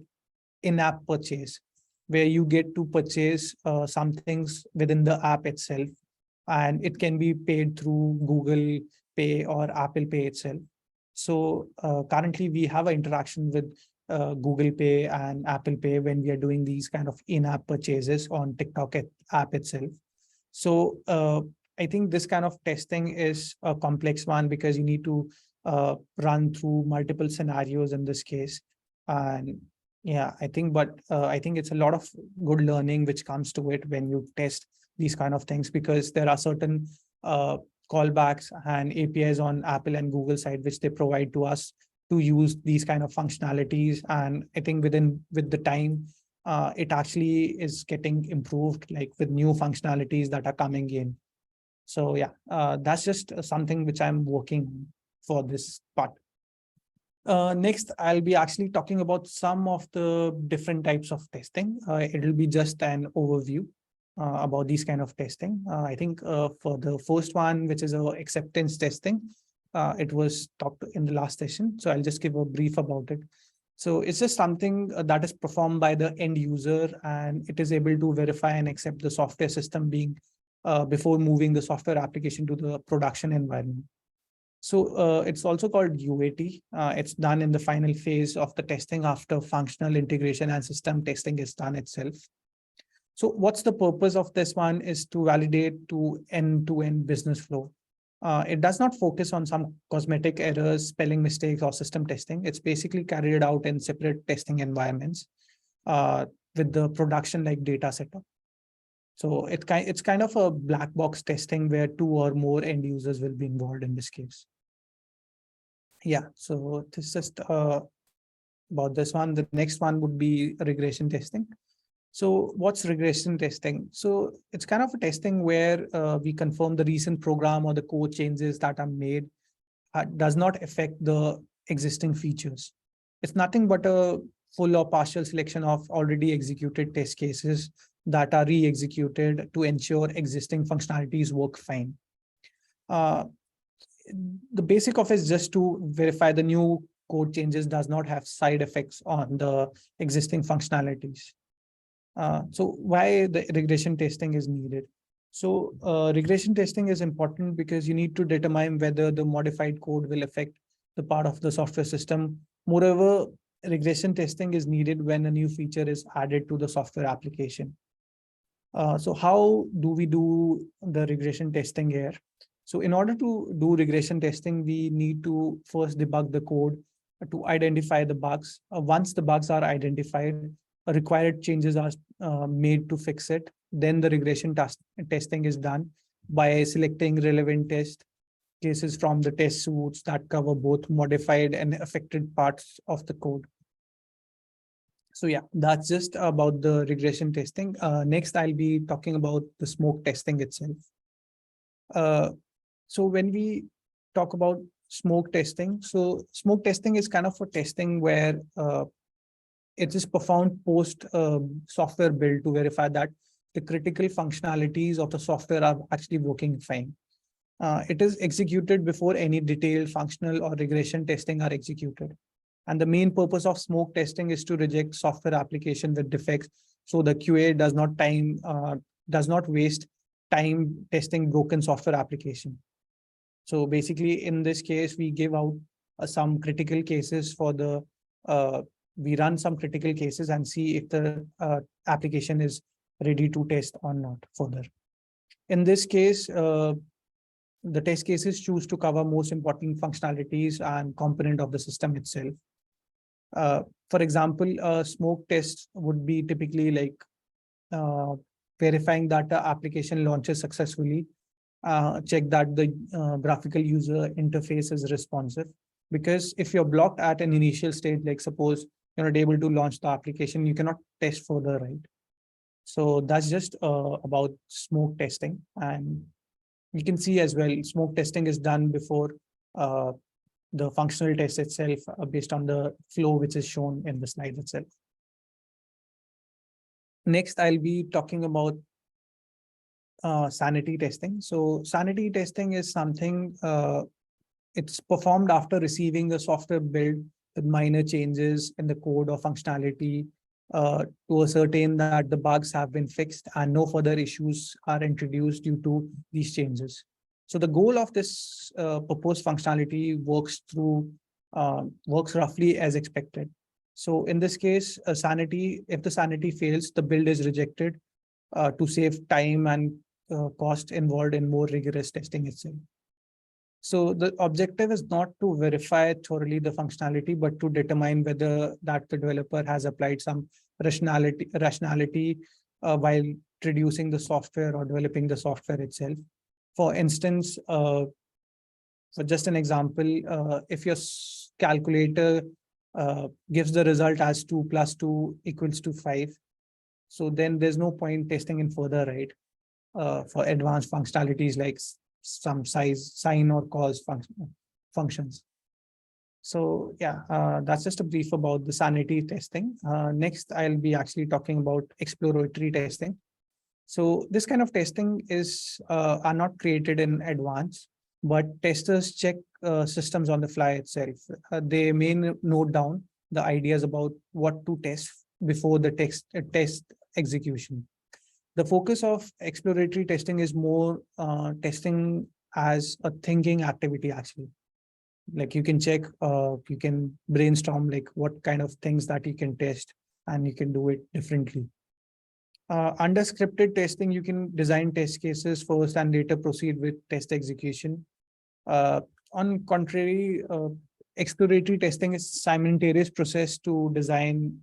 in-app purchase, where you get to purchase some things within the app itself, and it can be paid through Google Pay or Apple Pay itself. So currently we have an interaction with Google Pay and Apple Pay when we are doing these kind of in-app purchases on TikTok app itself. So I think this kind of testing is a complex one because you need to run through multiple scenarios in this case. And yeah, I think, but I think it's a lot of good learning which comes to it when you test these kind of things, because there are certain callbacks and APIs on Apple and Google side which they provide to us to use these kind of functionalities. And I think with the time, it actually is getting improved, like with new functionalities that are coming in. So yeah, that's just something which I'm working on for this part. Next, I'll be actually talking about some of the different types of testing. It'll be just an overview about these kind of testing. I think for the first one, which is acceptance testing, it was talked in the last session. So I'll just give a brief about it. So it's just something that is performed by the end user, and it is able to verify and accept the software system being before moving the software application to the production environment. So it's also called UAT. It's done in the final phase of the testing after functional integration and system testing is done itself. So what's the purpose of this one is to validate to end-to-end business flow. It does not focus on some cosmetic errors, spelling mistakes, or system testing. It's basically carried out in separate testing environments with the production like data setup. So it's kind of a black box testing where 2 or more end users will be involved in this case. Yeah, so this is just about this one. The next one would be regression testing. So what's regression testing? So it's kind of a testing where we confirm the recent program or the code changes that are made does not affect the existing features. It's nothing but a full or partial selection of already executed test cases that are re-executed to ensure existing functionalities work fine. Uh, the basic of it is just to verify the new code changes does not have side effects on the existing functionalities. So why the regression testing is needed? So regression testing is important because you need to determine whether the modified code will affect the part of the software system. Moreover, regression testing is needed when a new feature is added to the software application. So how do we do the regression testing here? So in order to do regression testing, we need to first debug the code to identify the bugs. Once the bugs are identified, required changes are made to fix it. Then the regression testing is done by selecting relevant test cases from the test suites that cover both modified and affected parts of the code. So yeah, that's just about the regression testing. Next, I'll be talking about the smoke testing itself. So when we talk about smoke testing, so smoke testing is kind of a testing where it is performed post software build to verify that the critical functionalities of the software are actually working fine. It is executed before any detailed functional or regression testing are executed. And the main purpose of smoke testing is to reject software application with defects, so the QA does not waste time testing broken software application. So basically, in this case, we give out some critical cases for the we run some critical cases and see if the application is ready to test or not further. In this case, the test cases choose to cover most important functionalities and component of the system itself. For example, a smoke test would be typically like verifying that the application launches successfully, check that the graphical user interface is responsive. Because if you're blocked at an initial stage, like suppose you're not able to launch the application, you cannot test further, right? So that's just about smoke testing. And you can see as well, smoke testing is done before the functional test itself based on the flow which is shown in the slide itself. Next, I'll be talking about sanity testing. So sanity testing is something it's performed after receiving the software build with minor changes in the code or functionality to ascertain that the bugs have been fixed and no further issues are introduced due to these changes. So the goal of this proposed functionality works roughly as expected. So in this case, if the sanity fails, the build is rejected to save time and cost involved in more rigorous testing itself. So the objective is not to verify thoroughly the functionality, but to determine whether that the developer has applied some rationality while introducing the software or developing the software itself. For instance, for just an example, if your calculator gives the result as 2 + 2 = 5, so then there's no point testing in further, right? For advanced functionalities like some sine or cos functions. So yeah, that's just a brief about the sanity testing. Next, I'll be actually talking about exploratory testing. So this kind of testing are not created in advance, but testers check systems on the fly itself. They may note down the ideas about what to test before the test execution. The focus of exploratory testing is more testing as a thinking activity, actually. Like you can check, you can brainstorm like what kind of things that you can test and you can do it differently. Under scripted testing, you can design test cases first and later proceed with test execution. On contrary, exploratory testing is simultaneous process to design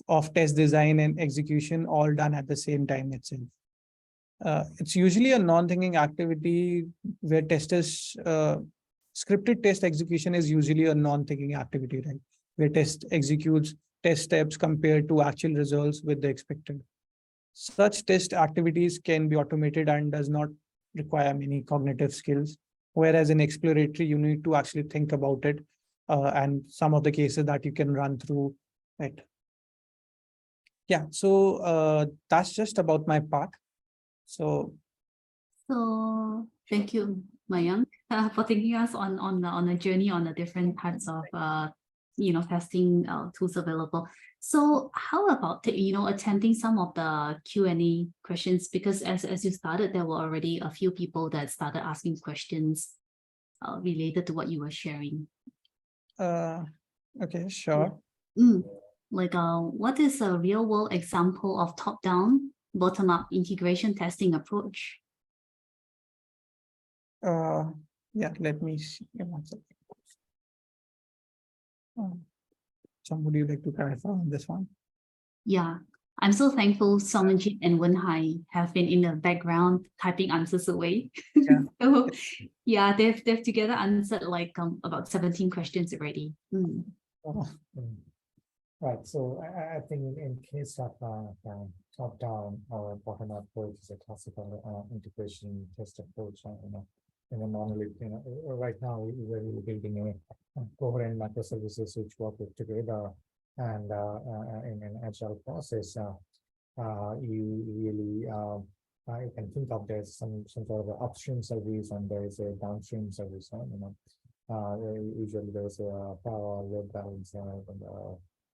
of test design and execution all done at the same time itself. It's usually a non-thinking activity where scripted test execution is usually a non-thinking activity, right? Where test executes test steps compared to actual results with the expected. Such test activities can be automated and does not require many cognitive skills. Whereas in exploratory, you need to actually think about it, and some of the cases that you can run through it. Yeah, so that's just about my part. So thank you, Mayank, for taking us on a journey on the different types of testing tools available. So how about attempting some of the Q&A questions, because as you started, there were already a few people that started asking questions related to what you were sharing. okay, sure. Like what is a real world example of top-down, bottom-up integration testing approach? Yeah, let me see. So would you like to clarify on this one? Yeah, I'm so thankful Somanjit and Wenhai have been in the background typing answers away. Yeah. So yeah, they've together answered like about 17 questions already. Right. So I think in case of top-down or bottom-up approach is a classical integration test approach. In a monolith, right now we're really building a coherent microservices which work together, and in an agile process, you really you can think of there's some sort of upstream service and there is a downstream service. Usually there's a power load balancer and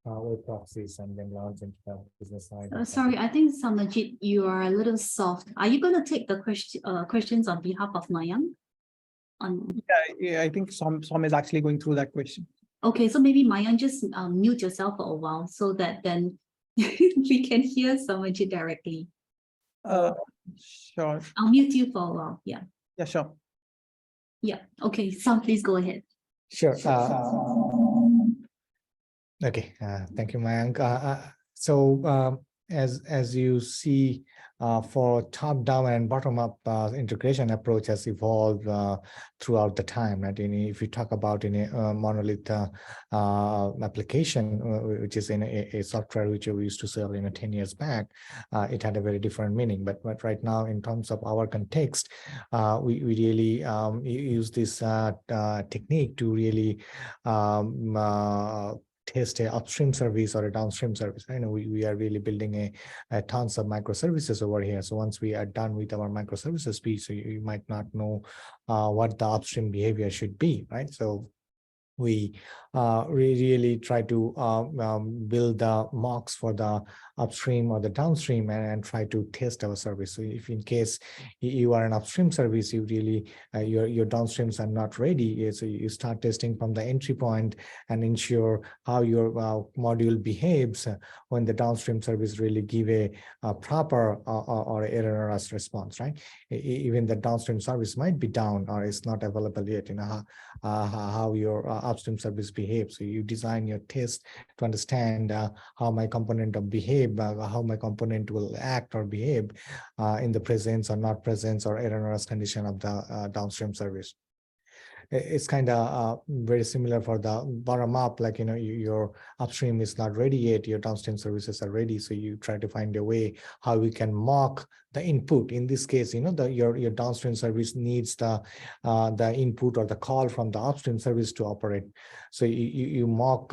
web proxies, and then launch into the business side. Sorry, I think Somanjit, you are a little soft. Are you going to take the questions on behalf of Mayank? Yeah, I think Som is actually going through that question. Okay, so maybe Mayank, just mute yourself for a while so that then we can hear Somanjit directly. Sure. I'll mute you for a while. Yeah. Yeah, sure. Yeah. Okay, Sam, please go ahead. Sure. Okay. Thank you, Mayank. So as you see, for top-down and bottom-up integration approach has evolved throughout the time. Right? If you talk about in a monolith application, which is in a software which we used to sell 10 years back, it had a very different meaning. But right now, in terms of our context, we really use this technique to really test a upstream service or a downstream service. We are really building a tons of microservices over here. So once we are done with our microservices piece, so you might not know what the upstream behavior should be, right? So we really try to build the mocks for the upstream or the downstream and try to test our service. So if in case you are an upstream service, you really your downstreams are not ready, so you start testing from the entry point and ensure how your module behaves when the downstream service really give a proper or erroneous response, right? Even the downstream service might be down or is not available yet. How your upstream service behaves. So you design your test to understand how my component will behave, how my component will act or behave in the presence or not presence or erroneous condition of the downstream service. It's kind of very similar for the bottom up, like your upstream is not ready yet, your downstream services are ready, so you try to find a way how we can mock the input. In this case, your downstream service needs the input or the call from the upstream service to operate. So you mock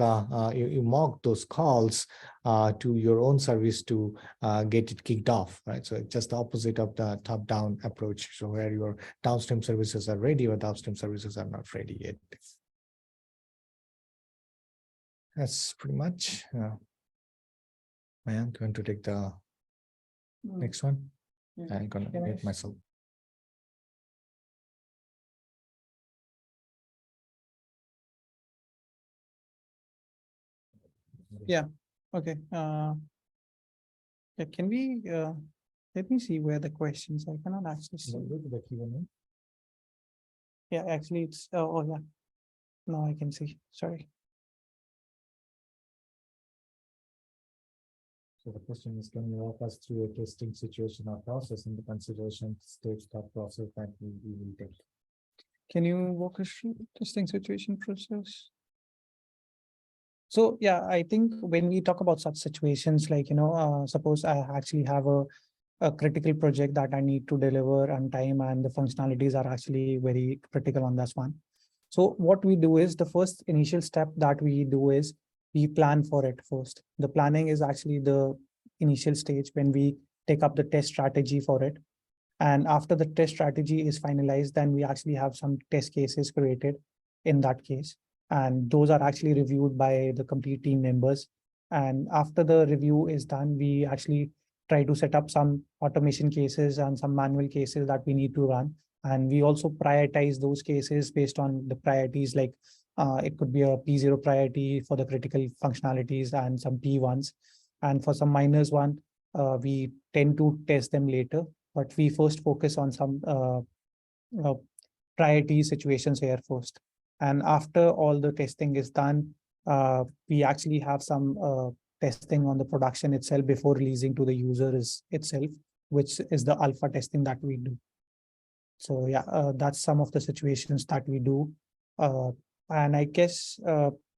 those calls to your own service to get it kicked off, right? So it's just the opposite of the top-down approach. So where your downstream services are ready, or the upstream services are not ready yet. That's pretty much. I am going to take the next one. I'm going to mute myself. Yeah. Okay. Yeah, can we let me see where the questions I cannot access. The Q&A. Yeah, actually it's oh yeah. No, I can see. Sorry. So the question is, can you walk us through a testing situation or process in the consideration stage thought process that we will take? Can you walk us through the testing situation process? So yeah, I think when we talk about such situations, like, suppose I actually have a critical project that I need to deliver on time, and the functionalities are actually very critical on this one. So what we do is, the first initial step that we do is we plan for it first. The planning is actually the initial stage when we take up the test strategy for it. And after the test strategy is finalized, then we actually have some test cases created in that case. And those are actually reviewed by the complete team members. And after the review is done, we actually try to set up some automation cases and some manual cases that we need to run. And we also prioritize those cases based on the priorities, like it could be a P0 priority for the critical functionalities and some P1s. And for some minors one, we tend to test them later, but we first focus on some priority situations here first. And after all the testing is done, we actually have some testing on the production itself before releasing to the user itself, which is the alpha testing that we do. So yeah, that's some of the situations that we do. And I guess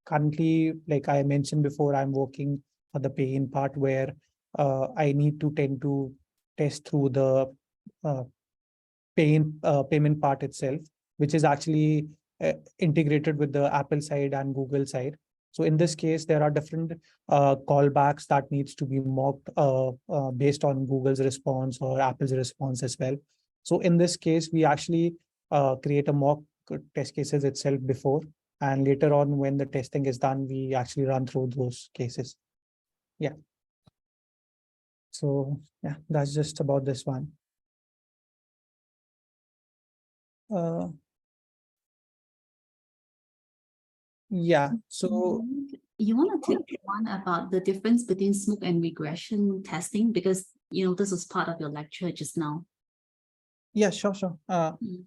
currently, like I mentioned before, I'm working for the pay-in part, where I need to tend to test through the uh, payment part itself, which is actually integrated with the Apple side and Google side. So in this case, there are different callbacks that needs to be mocked based on Google's response or Apple's response as well. So in this case, we actually create a mock test cases itself before, and later on when the testing is done, we actually run through those cases. Yeah. So yeah, that's just about this one. Yeah, so You want to take one about the difference between smoke and regression testing, because this was part of your lecture just now. yeah, sure. Mm.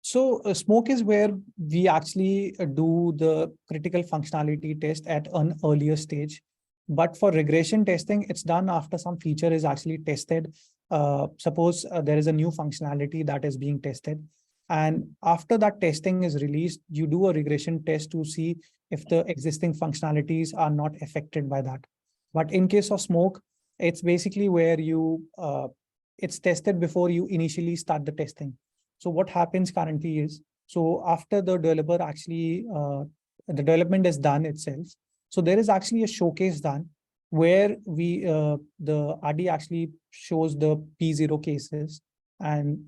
So smoke is where we actually do the critical functionality test at an earlier stage. But for regression testing, it's done after some feature is actually tested. Suppose there is a new functionality that is being tested. And after that testing is released, you do a regression test to see if the existing functionalities are not affected by that. But in case of smoke, it's basically where it's tested before you initially start the testing. So what happens currently is, so after the developer actually, the development is done itself. So there is actually a showcase done where the RD actually shows the P0 cases, and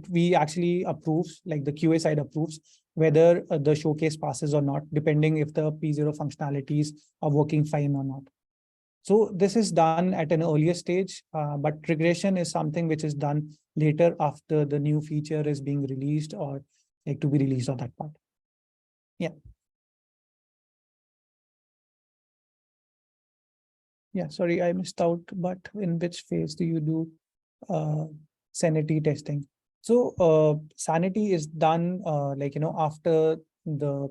we actually approves, like the QA side approves whether the showcase passes or not, depending if the P0 functionalities are working fine or not. So this is done at an earlier stage, but regression is something which is done later after the new feature is being released, or like to be released on that part. Yeah. Yeah, sorry, I missed out, but in which phase do you do sanity testing? So sanity is done after the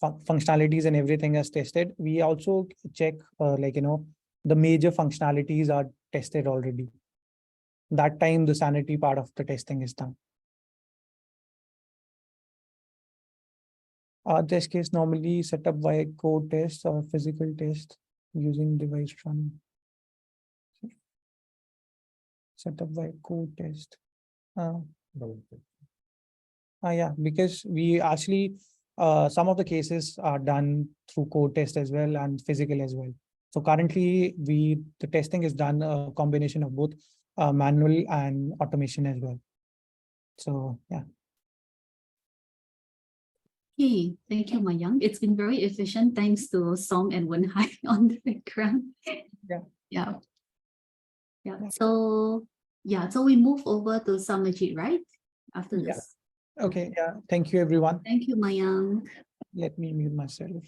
functionalities and everything is tested. We also check the major functionalities are tested already. That time the sanity part of the testing is done. This case normally set up by code test or physical test using device running. Set up by code test. Yeah, because we actually some of the cases are done through code test as well and physical as well. So currently the testing is done a combination of both manual and automation as well. So yeah. Okay, thank you, Mayang. It's been very efficient thanks to Song and Wenhai on the background. Yeah. Yeah. Yeah. So we move over to Samajit, right? After Yeah. this. Okay. Yeah. Thank you, everyone. Thank you, Mayang. Let me mute myself.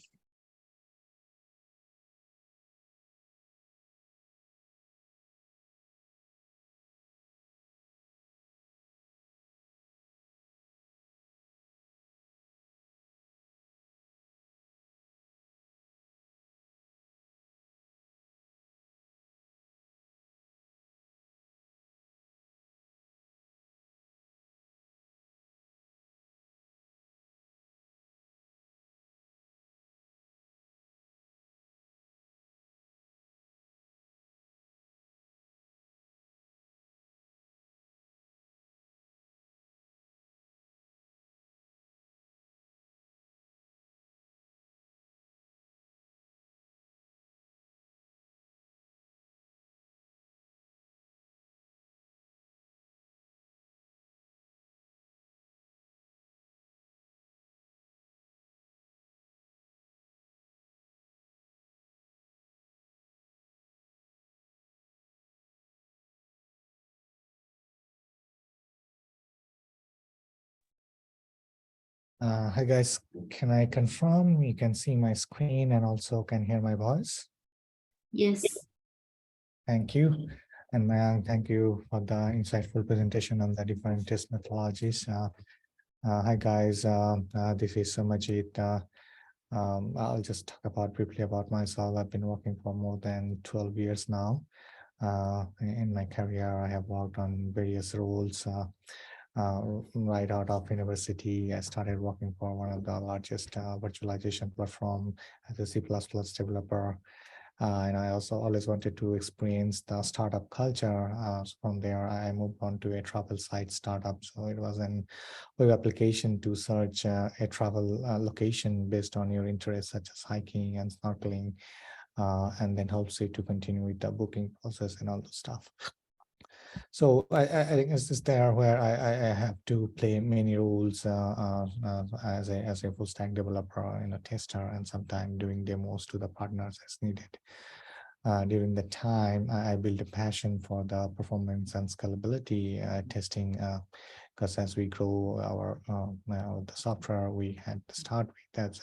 Hi guys, can I confirm you can see my screen and also can hear my voice? Yes. Thank you. And Mayank, thank you for the insightful presentation on the different test methodologies. Hi guys, this is Samajit. I'll just talk about briefly about myself. I've been working for more than 12 years now. In my career, I have worked on various roles. Right out of university, I started working for one of the largest virtualization platform as a C++ developer. And I also always wanted to experience the startup culture. From there, I moved on to a travel site startup. So it was an web application to search a travel location based on your interests, such as hiking and snorkeling, and then helps you to continue with the booking process and all the stuff. So I think it's just there where I have to play many roles as a full stack developer and a tester, and sometimes doing demos to the partners as needed. During the time, I built a passion for the performance and scalability testing, because as we grow our the software we had to start with,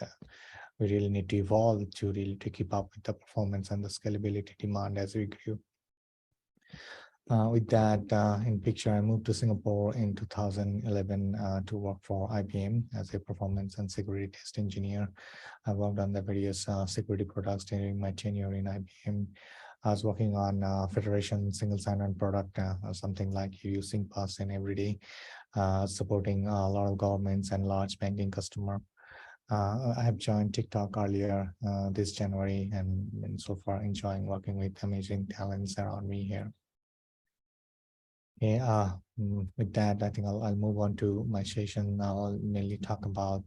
we really need to evolve to really to keep up with the performance and the scalability demand as we grew. With that in picture, I moved to Singapore in 2011 to work for IBM as a performance and security test engineer. I worked on the various security products during my tenure in IBM. I was working on Federation single sign-on product, something like you use SyncPass in every day, supporting a lot of governments and large banking customer. I have joined TikTok earlier this January, and so far enjoying working with amazing talents around me here. Okay, with that, I think I'll move on to my session. I'll mainly talk about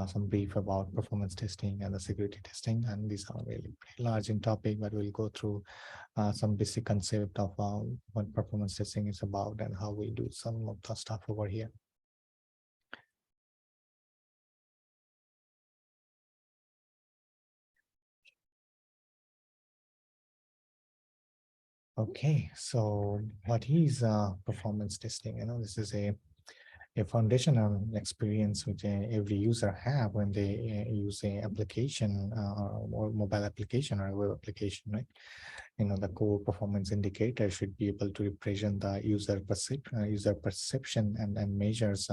some brief about performance testing and the security testing. And these are really pretty large in topic, but we'll go through some basic concept of what performance testing is about and how we do some of the stuff over here. Okay, so what is performance testing? You know, this is a foundational experience which every user have when they use a application or mobile application or a web application, right? You know, the core performance indicator should be able to represent the user perception and measures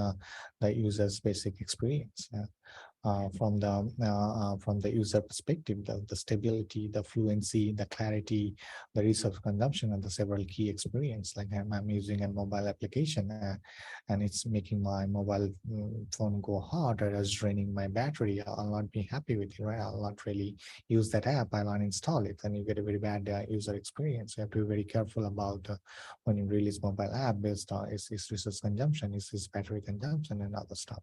the user's basic experience. From the user perspective, the stability, the fluency, the clarity, the resource consumption, and the several key experience. Like I'm using a mobile application and it's making my mobile phone go hard, or it's draining my battery. I'll not be happy with it, right? I'll not really use that app. I'll uninstall it, and you get a very bad user experience. You have to be very careful about when you release mobile app based on its resource consumption, its battery consumption, and other stuff.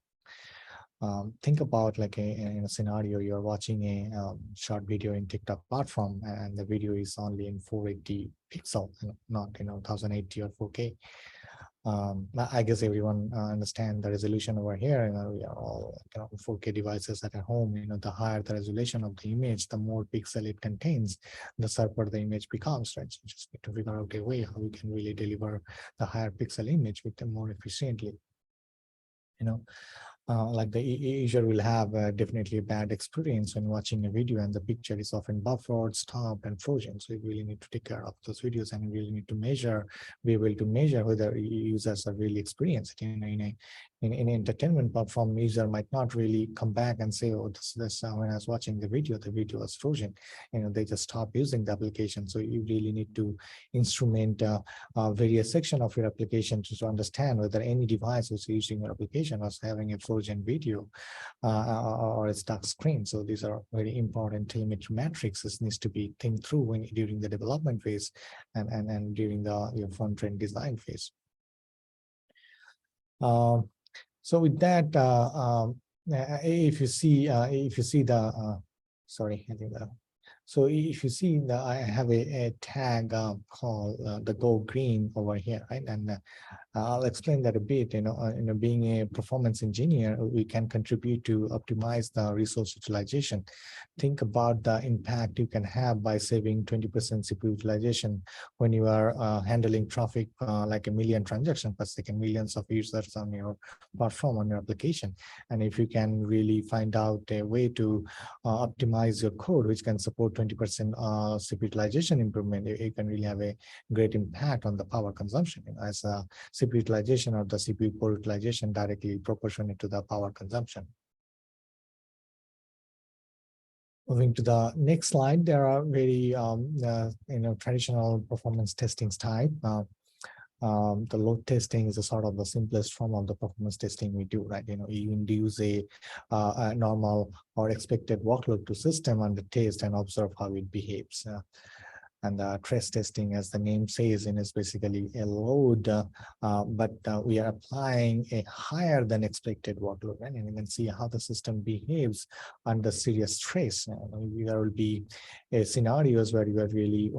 Think about like in a scenario, you're watching a short video in TikTok platform and the video is only in 480 pixel, not 1080 or 4K. I guess everyone understand the resolution over here. We are all 4K devices at home. The higher the resolution of the image, the more pixel it contains, the sharper the image becomes, right? So just need to figure out a way how we can really deliver the higher pixel image with them more efficiently. Like the user will have definitely a bad experience when watching a video and the picture is often buffered, stopped, and frozen. So you really need to take care of those videos, and you really need to be able to measure whether users are really experienced. In an entertainment platform, user might not really come back and say, "Oh, this when I was watching the video was frozen." They just stop using the application. So you really need to instrument various section of your application to understand whether any device which is using your application was having a frozen video or a stuck screen. So these are very important telemetry metrics. This needs to be think through during the development phase and during your front-end design phase. So with that, if you see the sorry, I think that. So if you see I have a tag called the Go Green over here, right? And I'll explain that a bit. Being a performance engineer, we can contribute to optimize the resource utilization. Think about the impact you can have by saving 20% CPU utilization when you are handling traffic like 1 million transactions per second, millions of users on your platform, on your application. And if you can really find out a way to optimize your code, which can support 20% CPU utilization improvement, it can really have a great impact on the power consumption, as CPU utilization or the CPU core utilization directly proportionate to the power consumption. Moving to the next slide, there are very traditional performance testing type. The load testing is a sort of the simplest form of the performance testing we do, right? You induce a normal or expected workload to system and the test and observe how it behaves. And the stress testing, as the name says, is basically a load, but we are applying a higher than expected workload, right? And you can see how the system behaves under serious stress. There will be scenarios where you are really,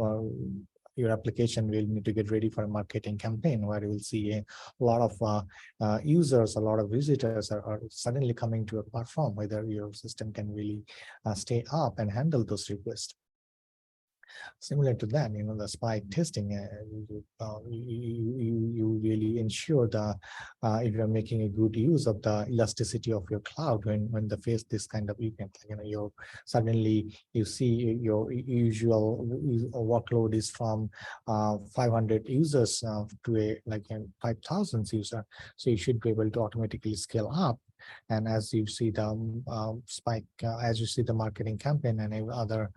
your application will need to get ready for a marketing campaign, where you will see a lot of users, a lot of visitors are suddenly coming to a platform, whether your system can really stay up and handle those requests. Similar to that, the spike testing, you really ensure the if you're making a good use of the elasticity of your cloud when they face this kind of event. Suddenly you see your usual workload is from 500 users to a 5,000 user, so you should be able to automatically scale up. And as you see the spike, as you see the marketing campaign and other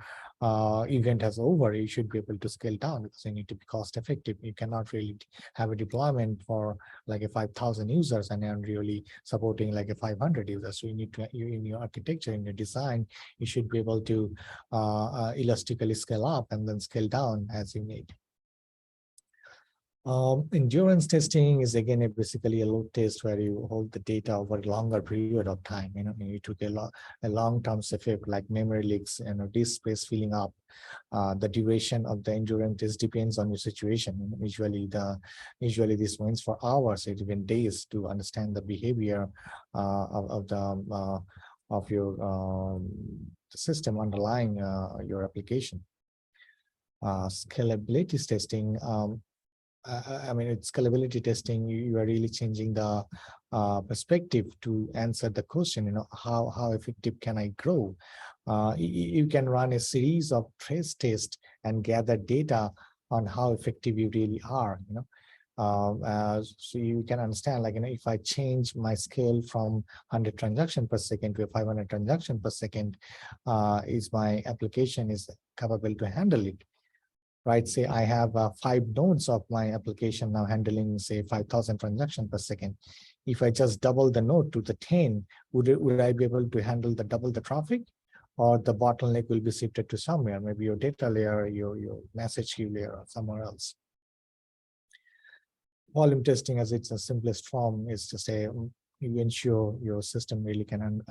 event has over, you should be able to scale down, because you need to be cost effective. You cannot really have a deployment for like a 5,000 users and then really supporting like a 500 users. So you need to, in your architecture, in your design, you should be able to elastically scale up and then scale down as you need. Endurance testing is again basically a load test where you hold the data over a longer period of time. You took a long-term effect like memory leaks, disk space filling up. The duration of the endurance test depends on your situation. Usually this runs for hours, even days, to understand the behavior of your system underlying your application. Scalability testing. It's scalability testing. You are really changing the perspective to answer the question, how effective can I grow? You can run a series of trace tests and gather data on how effective you really are. So you can understand, if I change my scale from 100 transactions per second to 500 transactions per second, is my application is capable to handle it? Right, say I have 5 nodes of my application now handling, say, 5,000 transactions per second. If I just double the node to the 10, would I be able to handle double the traffic? Or the bottleneck will be shifted to somewhere, maybe your data layer, your message queue layer, or somewhere else. Volume testing, as its simplest form, is to say you ensure your system really can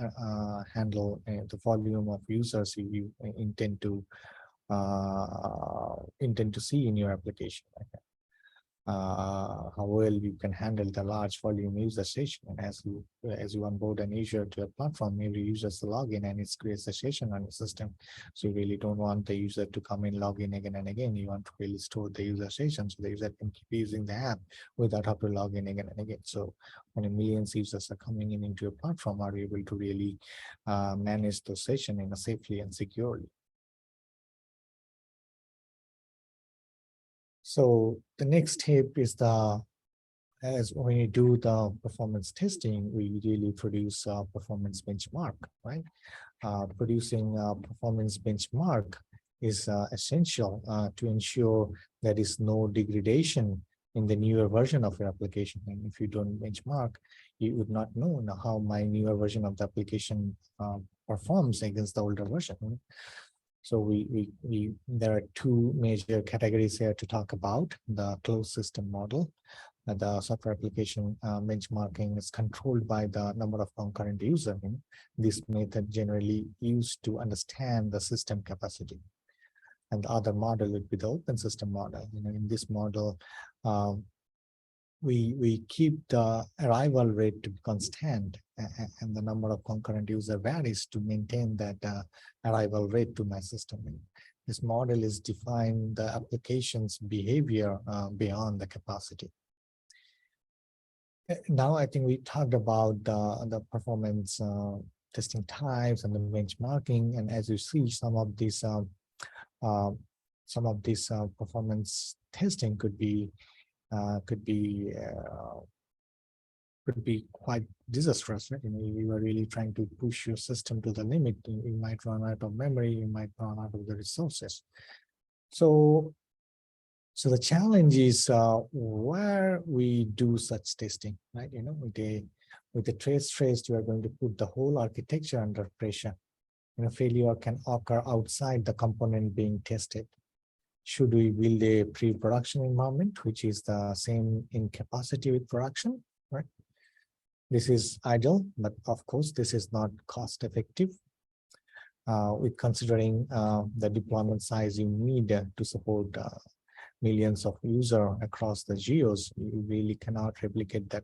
handle the volume of users you intend to see in your application. How well you can handle the large volume user session. And as you onboard an user to a platform, every user's log in and it creates a session on your system. So you really don't want the user to come in, log in again and again. You want to really store the user session so the user can keep using the app without having to log in again and again. So when millions of users are coming into your platform, are you able to really manage the session safely and securely? So the next step is as when you do the performance testing, we really produce a performance benchmark, right? Producing a performance benchmark is essential to ensure there is no degradation in the newer version of your application. And if you don't benchmark, you would not know how my newer version of the application performs against the older version. So there are 2 major categories here to talk about. The closed system model. The software application benchmarking is controlled by the number of concurrent users. This method generally used to understand the system capacity. And the other model would be the open system model. In this model, we keep the arrival rate to be constant, and the number of concurrent user varies to maintain that arrival rate to my system. And this model is define the application's behavior beyond the capacity. Now, I think we talked about the performance testing types and the benchmarking, and as you see, some of these performance testing could be quite disastrous, right? You are really trying to push your system to the limit. You might run out of memory, you might run out of the resources. So the challenge is where we do such testing, right? With the trace, you are going to put the whole architecture under pressure. Failure can occur outside the component being tested. Should we build a pre-production environment, which is the same in capacity with production, right? This is ideal, but of course, this is not cost effective. With considering the deployment size you need to support millions of users across the geos, you really cannot replicate that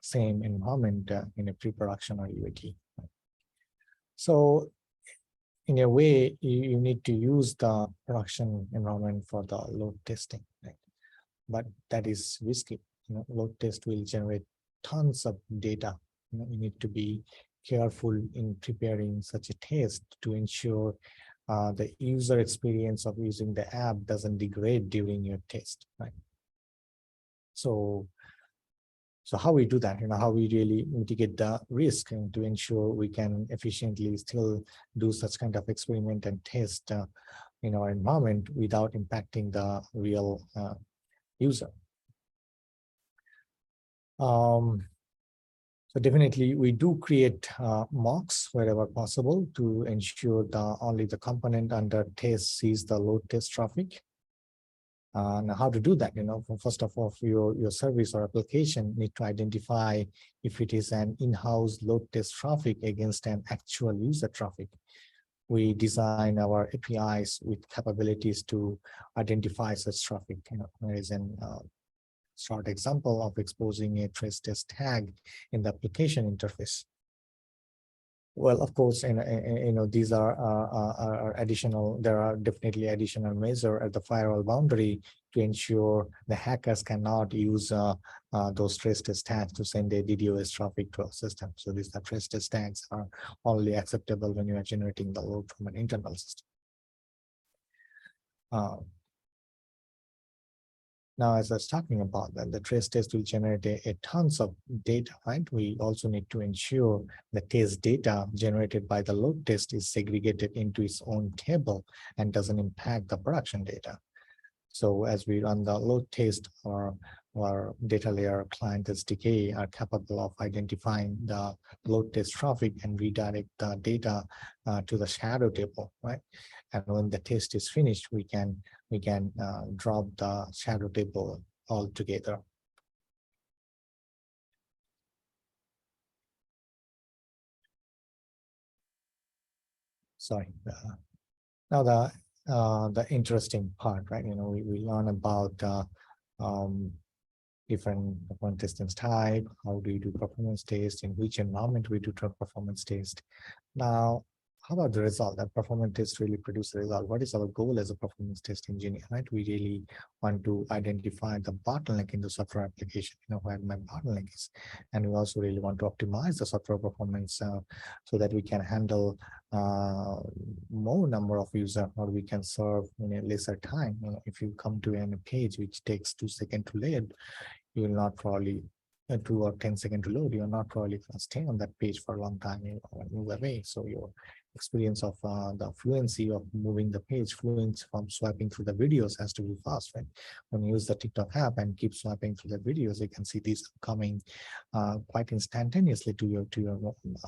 same environment in a pre-production or UAT. So in a way, you need to use the production environment for the load testing, right? But that is risky. Load test will generate tons of data. You need to be careful in preparing such a test to ensure the user experience of using the app doesn't degrade during your test, right? So how we do that, how we really mitigate the risk and to ensure we can efficiently still do such kind of experiment and test in our environment without impacting the real user. So definitely we do create mocks wherever possible to ensure only the component under test sees the load test traffic. Now, how to do that? First of all, your service or application need to identify if it is an in-house load test traffic against an actual user traffic. We design our APIs with capabilities to identify such traffic. There is an short example of exposing a trace test tag in the application interface. Well, of course, these are additional. There are definitely additional measures at the firewall boundary to ensure the hackers cannot use those trace test tags to send a DDoS traffic to our system. So these trace test tags are only acceptable when you are generating the load from an internal system. Now, as I was talking about that, the trace test will generate a tons of data, right? We also need to ensure the test data generated by the load test is segregated into its own table and doesn't impact the production data. So as we run the load test, our data layer client SDK are capable of identifying the load test traffic and redirect the data to the shadow table, right? And when the test is finished, we can drop the shadow table altogether. Sorry. Now the interesting part, right? We learn about different performance testing type. How do you do performance test? In which environment we do performance test? Now, how about the result? That performance test really produce the result. What is our goal as a performance test engineer, right? We really want to identify the bottleneck in the software application, where my bottleneck is. And we also really want to optimize the software performance so that we can handle more number of users, or we can serve in a lesser time. If you come to a page which takes 2 seconds to load, you will not probably 2 or 10 seconds to load. You're not probably going to stay on that page for a long time. You move away. So your experience of the fluency of moving the page, fluency from swiping through the videos has to be fast, right? When you use the TikTok app and keep swiping through the videos, you can see these coming quite instantaneously to your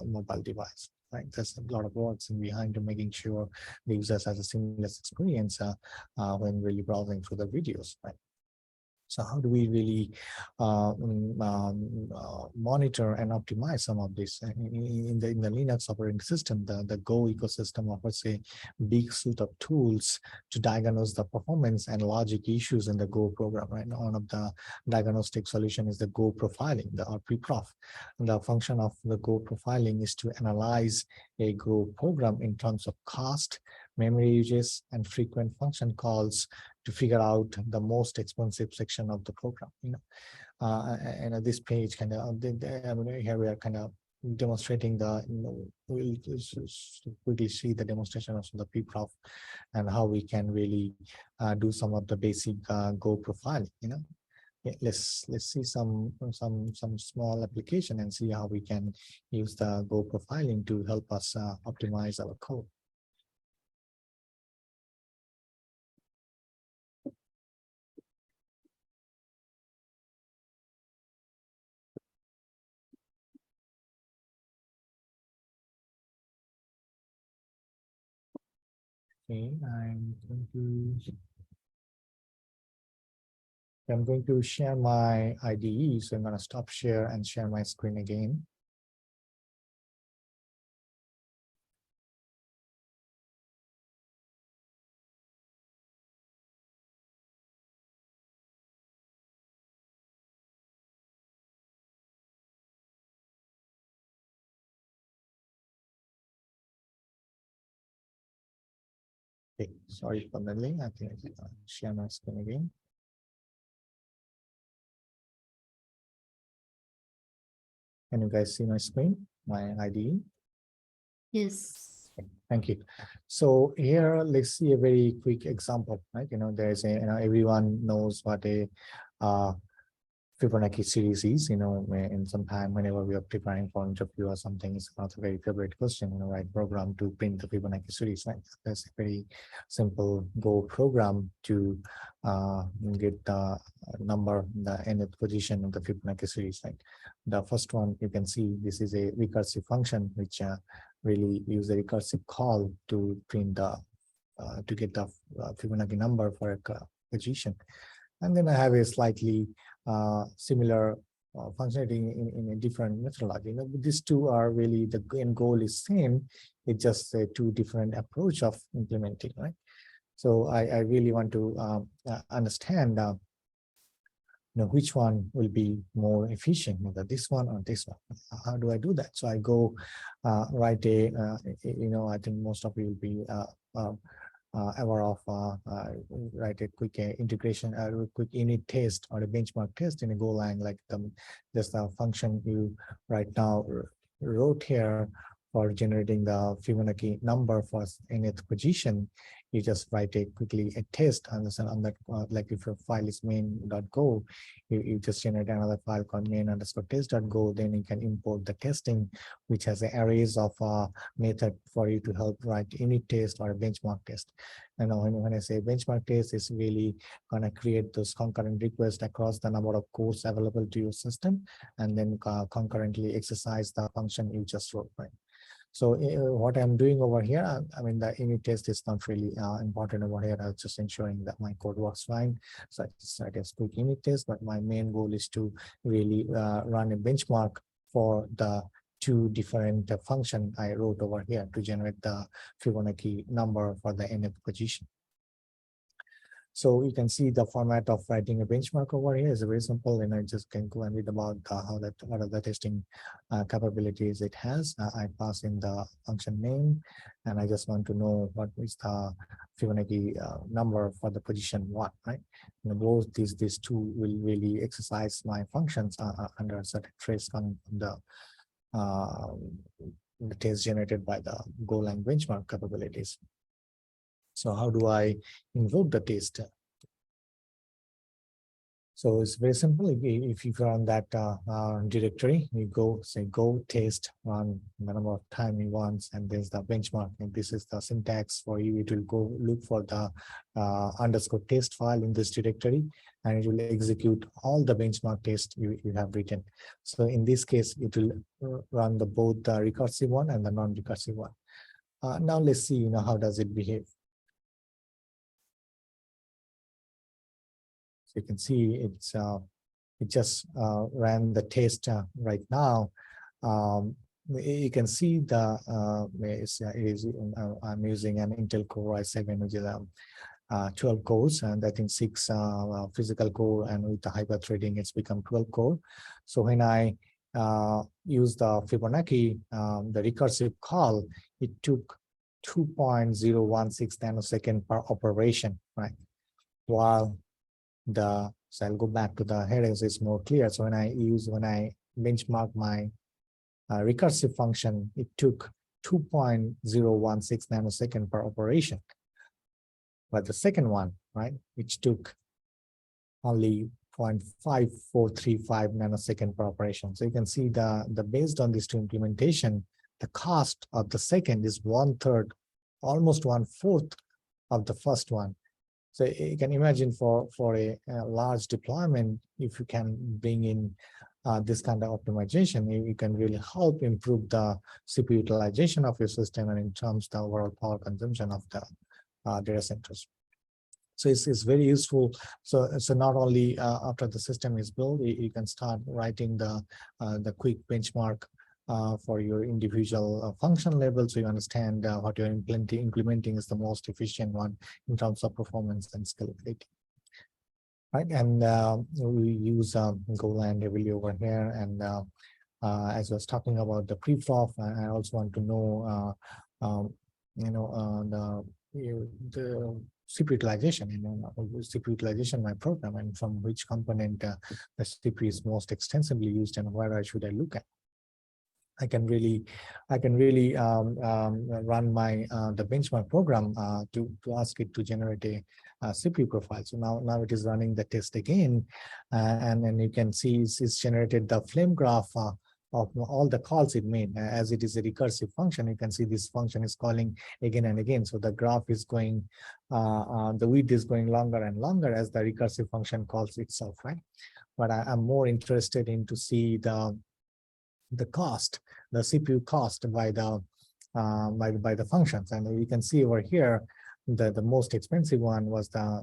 mobile device. Right, there's a lot of works behind to making sure the users has a seamless experience when really browsing through the videos. Right. So how do we really monitor and optimize some of this in the Linux operating system? The Go ecosystem offers a big suite of tools to diagnose the performance and logic issues in the Go program. Right now, one of the diagnostic solution is the Go profiling, or pre-prof. The function of the Go profiling is to analyze a Go program in terms of cost, memory uses, and frequent function calls to figure out the most expensive section of the program. And this page kind of, I mean, here we are kind of demonstrating the, we'll just quickly see the demonstration of the pre-prof and how we can really do some of the basic Go profiling. Yeah, let's see some small application and see how we can use the Go profiling to help us optimize our code. Okay, I'm going to share my IDE, so I'm going to stop share and share my screen again. Okay, sorry for the delay. I think I'll share my screen again. Can you guys see my screen, my IDE? Yes. Thank you. So here, let's see a very quick example, right? There's a, everyone knows what a Fibonacci series is, in some time whenever we are preparing for interview or something, it's not a very favorite question, write program to print the Fibonacci series, right? That's a very simple Go program to get the number, the nth position of the Fibonacci series, right? The first one, you can see this is a recursive function, which really use a recursive call to print the, to get the Fibonacci number for a position. And then I have a slightly similar functionality in a different methodology. These two are really, the end goal is same. It's just a two different approach of implementing, right? So I really want to understand, which one will be more efficient, whether this one or this one. How do I do that? So I go write a, I think most of you will be aware of write a quick integration, a quick unit test or a benchmark test in a Golang, like just the function you right now wrote here for generating the Fibonacci number for nth position. You just write quickly a test on that, like if your file is main.go, you just generate another file called main_test.go. Then you can import the testing, which has arrays of method for you to help write unit test or a benchmark test. And when I say benchmark test, it's really going to create those concurrent requests across the number of cores available to your system, and then concurrently exercise the function you just wrote, right? So what I'm doing over here, I mean, the unit test is not really important over here. I'm just ensuring that my code works fine. So I just write a quick unit test, but my main goal is to really run a benchmark for the two different function I wrote over here to generate the Fibonacci number for the nth position. So you can see the format of writing a benchmark over here is very simple, and I just can go and read about what are the testing capabilities it has. I pass in the function name, and I just want to know what is the Fibonacci number for the position 1, right? Both these two will really exercise my functions under a certain trace coming from the test generated by the Golang benchmark capabilities. So how do I invoke the test? So it's very simple. If you are on that directory, you go say go test, run the number of time you want, and there's the benchmark. And this is the syntax for you. It will go look for the underscore test file in this directory, and it will execute all the benchmark tests you have written. So in this case, it will run both the recursive one and the non-recursive one. Now let's see, how does it behave. So you can see it just ran the test right now. You can see the I'm using an Intel Core i7, which is 12 cores, and I think 6 physical core, and with the hyper-threading, it's become 12 core. So when I use the Fibonacci, the recursive call, it took 2.016 nanosecond per operation, right? While so I'll go back to the headings, it's more clear. So when I benchmark my recursive function, it took 2.016 nanosecond per operation. But the second one, right, which took only 0.5435 nanosecond per operation. So you can see the based on these two implementation, the cost of the second is 1/3, almost 1/4 of the first one. So you can imagine for a large deployment, if you can bring in this kind of optimization, you can really help improve the CPU utilization of your system, and in terms of the overall power consumption of the data centers. So it's very useful. So not only after the system is built, you can start writing the quick benchmark for your individual function level, so you understand what you're implementing is the most efficient one in terms of performance and scalability. Right, and we use Golang heavily over here. And as I was talking about the preflop, I also want to know, the CPU utilization, CPU utilization in my program, and from which component the CPU is most extensively used, and where should I look at. I can really run my the benchmark program to ask it to generate a CPU profile. So now it is running the test again, and then you can see it's generated the flame graph of all the calls it made. As it is a recursive function, you can see this function is calling again and again. So the graph is going, the width is going longer and longer as the recursive function calls itself, right? But I'm more interested in to see the cost, the CPU cost by the functions. And you can see over here, the most expensive one was the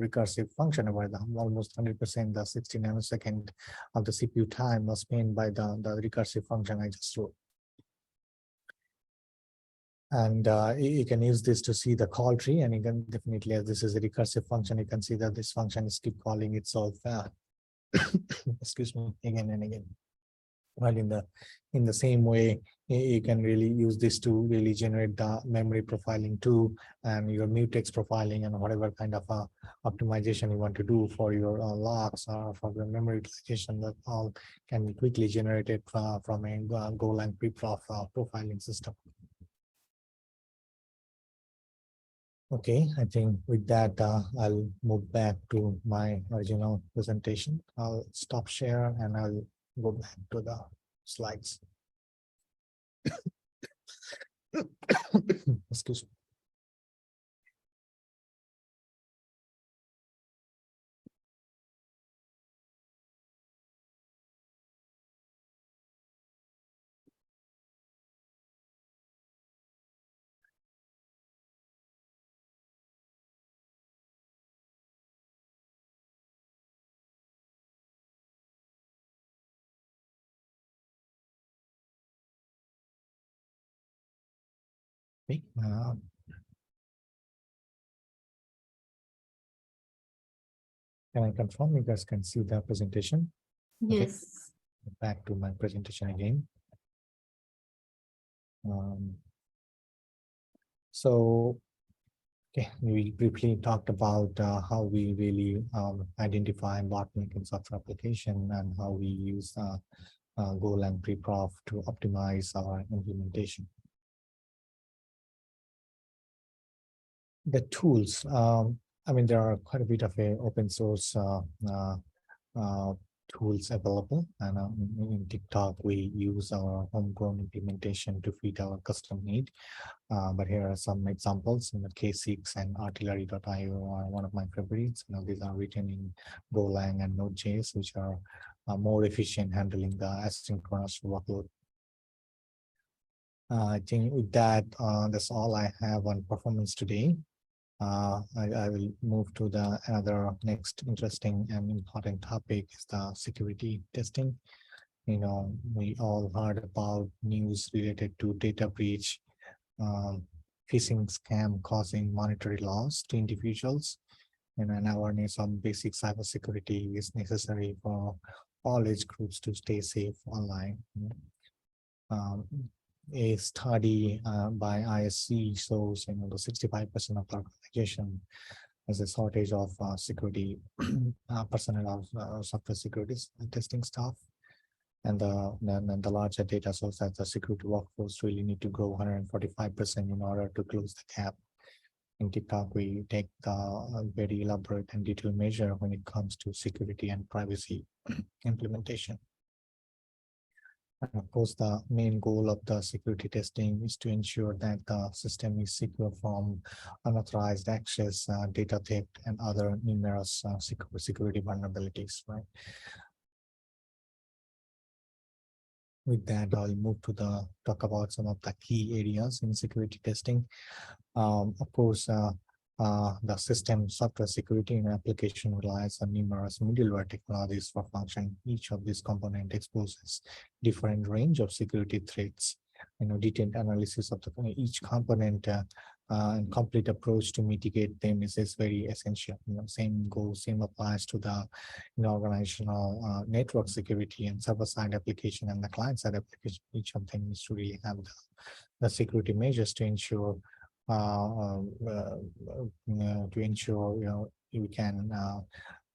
recursive function, where almost 100%, the 60 nanosecond of the CPU time was spent by the recursive function I just wrote. And you can use this to see the call tree, and you can definitely, as this is a recursive function, you can see that this function is keep calling itself excuse me, again and again. Well, in the same way, you can really use this to really generate the memory profiling too, and your mutex profiling, and whatever kind of optimization you want to do for your locks or for your memory utilization. That all can be quickly generated from a Golang preflop profiling system. Okay, I think with that, I'll move back to my original presentation. I'll stop share and I'll go back to the slides. Excuse me. Okay, can I confirm you guys can see the presentation? Yes. Okay. Back to my presentation again. So, okay, we briefly talked about how we really identify bottleneck in software application, and how we use Golang preflop to optimize our implementation. The tools, I mean, there are quite a bit of open source tools available, and in TikTok we use our homegrown implementation to fit our custom need. But here are some examples. K6 and artillery.io are one of my favorites. These are written in Golang and Node.js, which are more efficient handling the asynchronous workload. I think with that, that's all I have on performance today. I will move to the another next interesting and important topic is the security testing. We all heard about news related to data breach, um, phishing scam causing monetary loss to individuals. And awareness on basic cybersecurity is necessary for all age groups to stay safe online. Um, a study by ISC shows the 65% of the organization has a shortage of security personnel of software security testing staff. And the larger data shows that the security workforce really need to grow 145% in order to close the gap. In TikTok, we take the very elaborate and detailed measure when it comes to security and privacy implementation. And of course, the main goal of the security testing is to ensure that the system is secure from unauthorized access, data theft, and other numerous security vulnerabilities, right? With that, I'll move to talk about some of the key areas in security testing. Of course, the system software security and application relies on numerous middleware technologies for function. Each of these components exposes different range of security threats. Detailed analysis of each component and complete approach to mitigate them is very essential. Same applies to the organizational network security and server-side application and the client-side application. Each of them needs to really have the security measures to ensure we can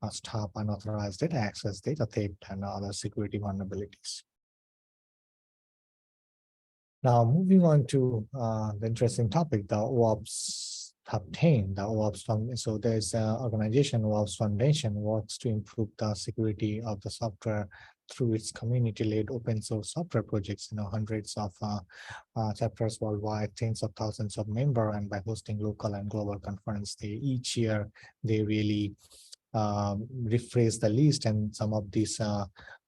stop unauthorized data access, data theft, and other security vulnerabilities. Now, moving on to the interesting topic, the OOPS top 10, the OOPS Foundation. So there's an organization, OOPS Foundation, works to improve the security of the software through its community-led open source software projects. Hundreds of chapters worldwide, tens of thousands of members, and by hosting local and global conference, each year they really rephrase the list, and some of these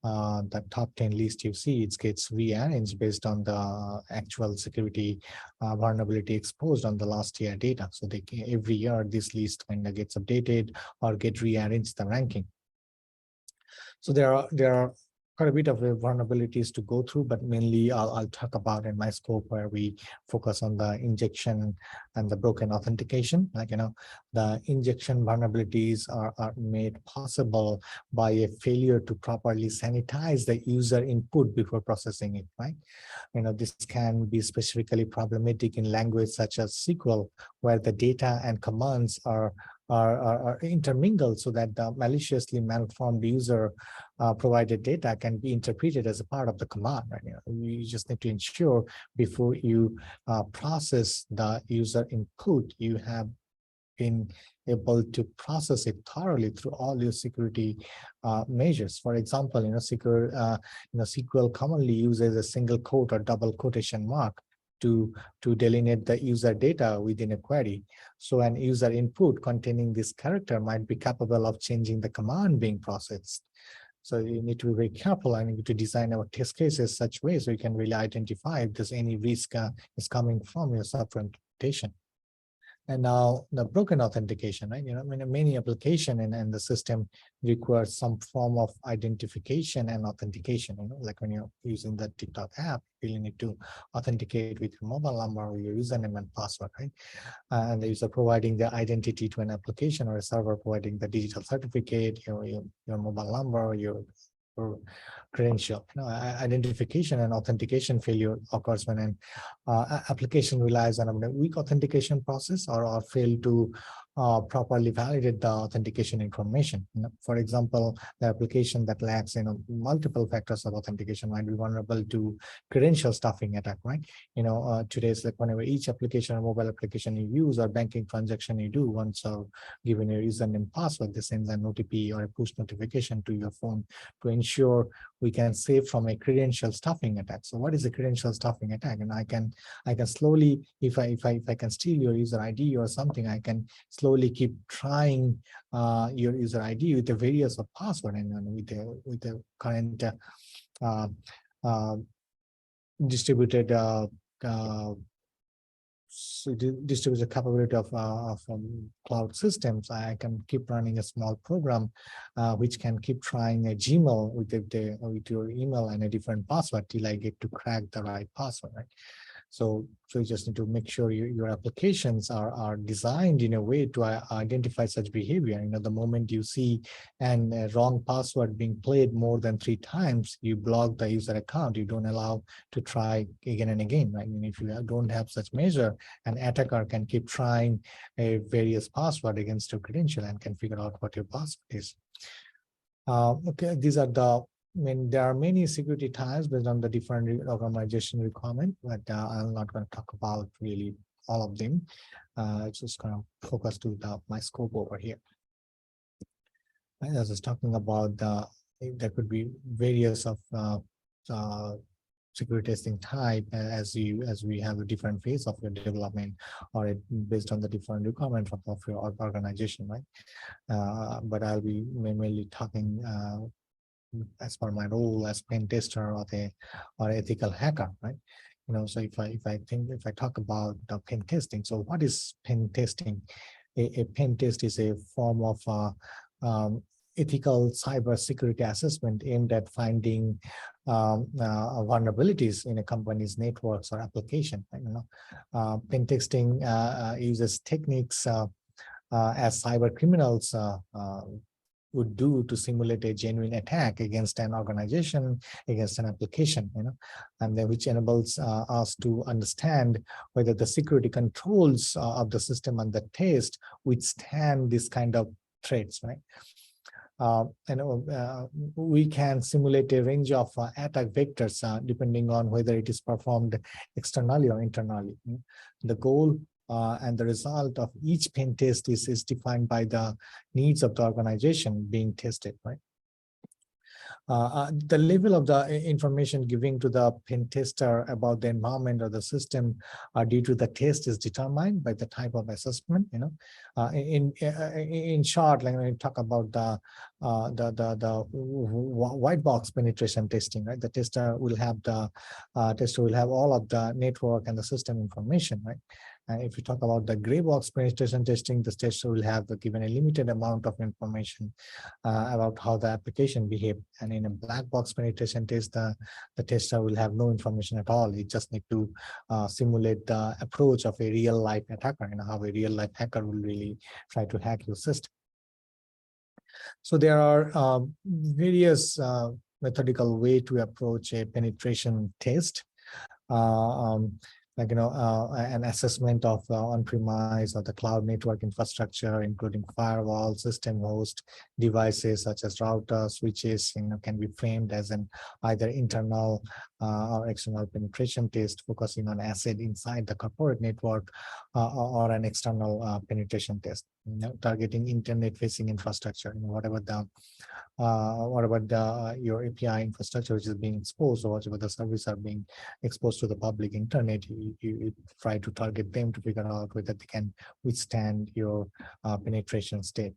the top 10 list you see, it gets rearranged based on the actual security vulnerability exposed on the last year data. So every year this list kind of gets updated or get rearranged the ranking. So there are quite a bit of vulnerabilities to go through, but mainly I'll talk about in my scope where we focus on the injection and the broken authentication. The injection vulnerabilities are made possible by a failure to properly sanitize the user input before processing it, right? This can be specifically problematic in language such as SQL, where the data and commands are intermingled so that the maliciously malformed user provided data can be interpreted as a part of the command. Right? You just need to ensure before you process the user input, you have been able to process it thoroughly through all your security measures. For example, SQL commonly uses a single quote or double quotation mark to delineate the user data within a query. So an user input containing this character might be capable of changing the command being processed. So you need to be very careful and you need to design our test cases such way so you can really identify if there's any risk is coming from your software implementation. And now the broken authentication, right? Many application and the system requires some form of identification and authentication. Like when you're using the TikTok app, you need to authenticate with your mobile number or your username and password, right? And the user providing the identity to an application or a server providing the digital certificate, your mobile number, your credential. Identification and authentication failure occurs when an application relies on a weak authentication process or fail to properly validate the authentication information. For example, the application that lacks multiple factors of authentication might be vulnerable to credential stuffing attack, right? Today's like whenever each application or mobile application you use or banking transaction you do, once given your username password, this sends an OTP or a push notification to your phone to ensure we can save from a credential stuffing attack. So what is a credential stuffing attack? And I can slowly, if I can steal your user ID or something, I can slowly keep trying your user ID with the various of password and with the current distributed distributed capability of cloud systems, I can keep running a small program which can keep trying a Gmail with your email and a different password till I get to crack the right password, right? So you just need to make sure your applications are designed in a way to identify such behavior. The moment you see a wrong password being played more than 3 times, you block the user account. You don't allow to try again and again, right? And if you don't have such measure, an attacker can keep trying a various password against your credential and can figure out what your password is. Okay, these are there are many security types based on the different organization requirement, but I'm not going to talk about really all of them. Just going to focus to my scope over here. As I was talking about, there could be various of security testing type as we have a different phase of your development, or based on the different requirement of your organization, right? But I'll be mainly talking as per my role as pen tester or ethical hacker, right? So if I talk about the pen testing, so what is pen testing? A pen test is a form of ethical cyber security assessment aimed at finding vulnerabilities in a company's networks or application. Pen testing uses techniques as cyber criminals would do to simulate a genuine attack against an organization, against an application, and then which enables us to understand whether the security controls of the system and the test withstand this kind of threats, right? We can simulate a range of attack vectors depending on whether it is performed externally or internally. The goal and the result of each pen test is defined by the needs of the organization being tested, right? The level of the information given to the pen tester about the environment or the system due to the test is determined by the type of assessment. In short, like when we talk about the white box penetration testing, right? The tester will have all of the network and the system information, right? If you talk about the gray box penetration testing, the tester will have given a limited amount of information about how the application behaves. And in a black box penetration test, the tester will have no information at all. It just need to simulate the approach of a real life attacker, how a real life hacker will really try to hack your system. So there are various methodical way to approach a penetration test. An assessment of on-premise or the cloud network infrastructure, including firewall, system host, devices such as routers, switches, can be framed as an either internal or external penetration test, focusing on asset inside the corporate network, or an external penetration test, targeting internet-facing infrastructure, whatever your API infrastructure which is being exposed, or whatever the services are being exposed to the public internet, you try to target them to figure out whether they can withstand your penetration state.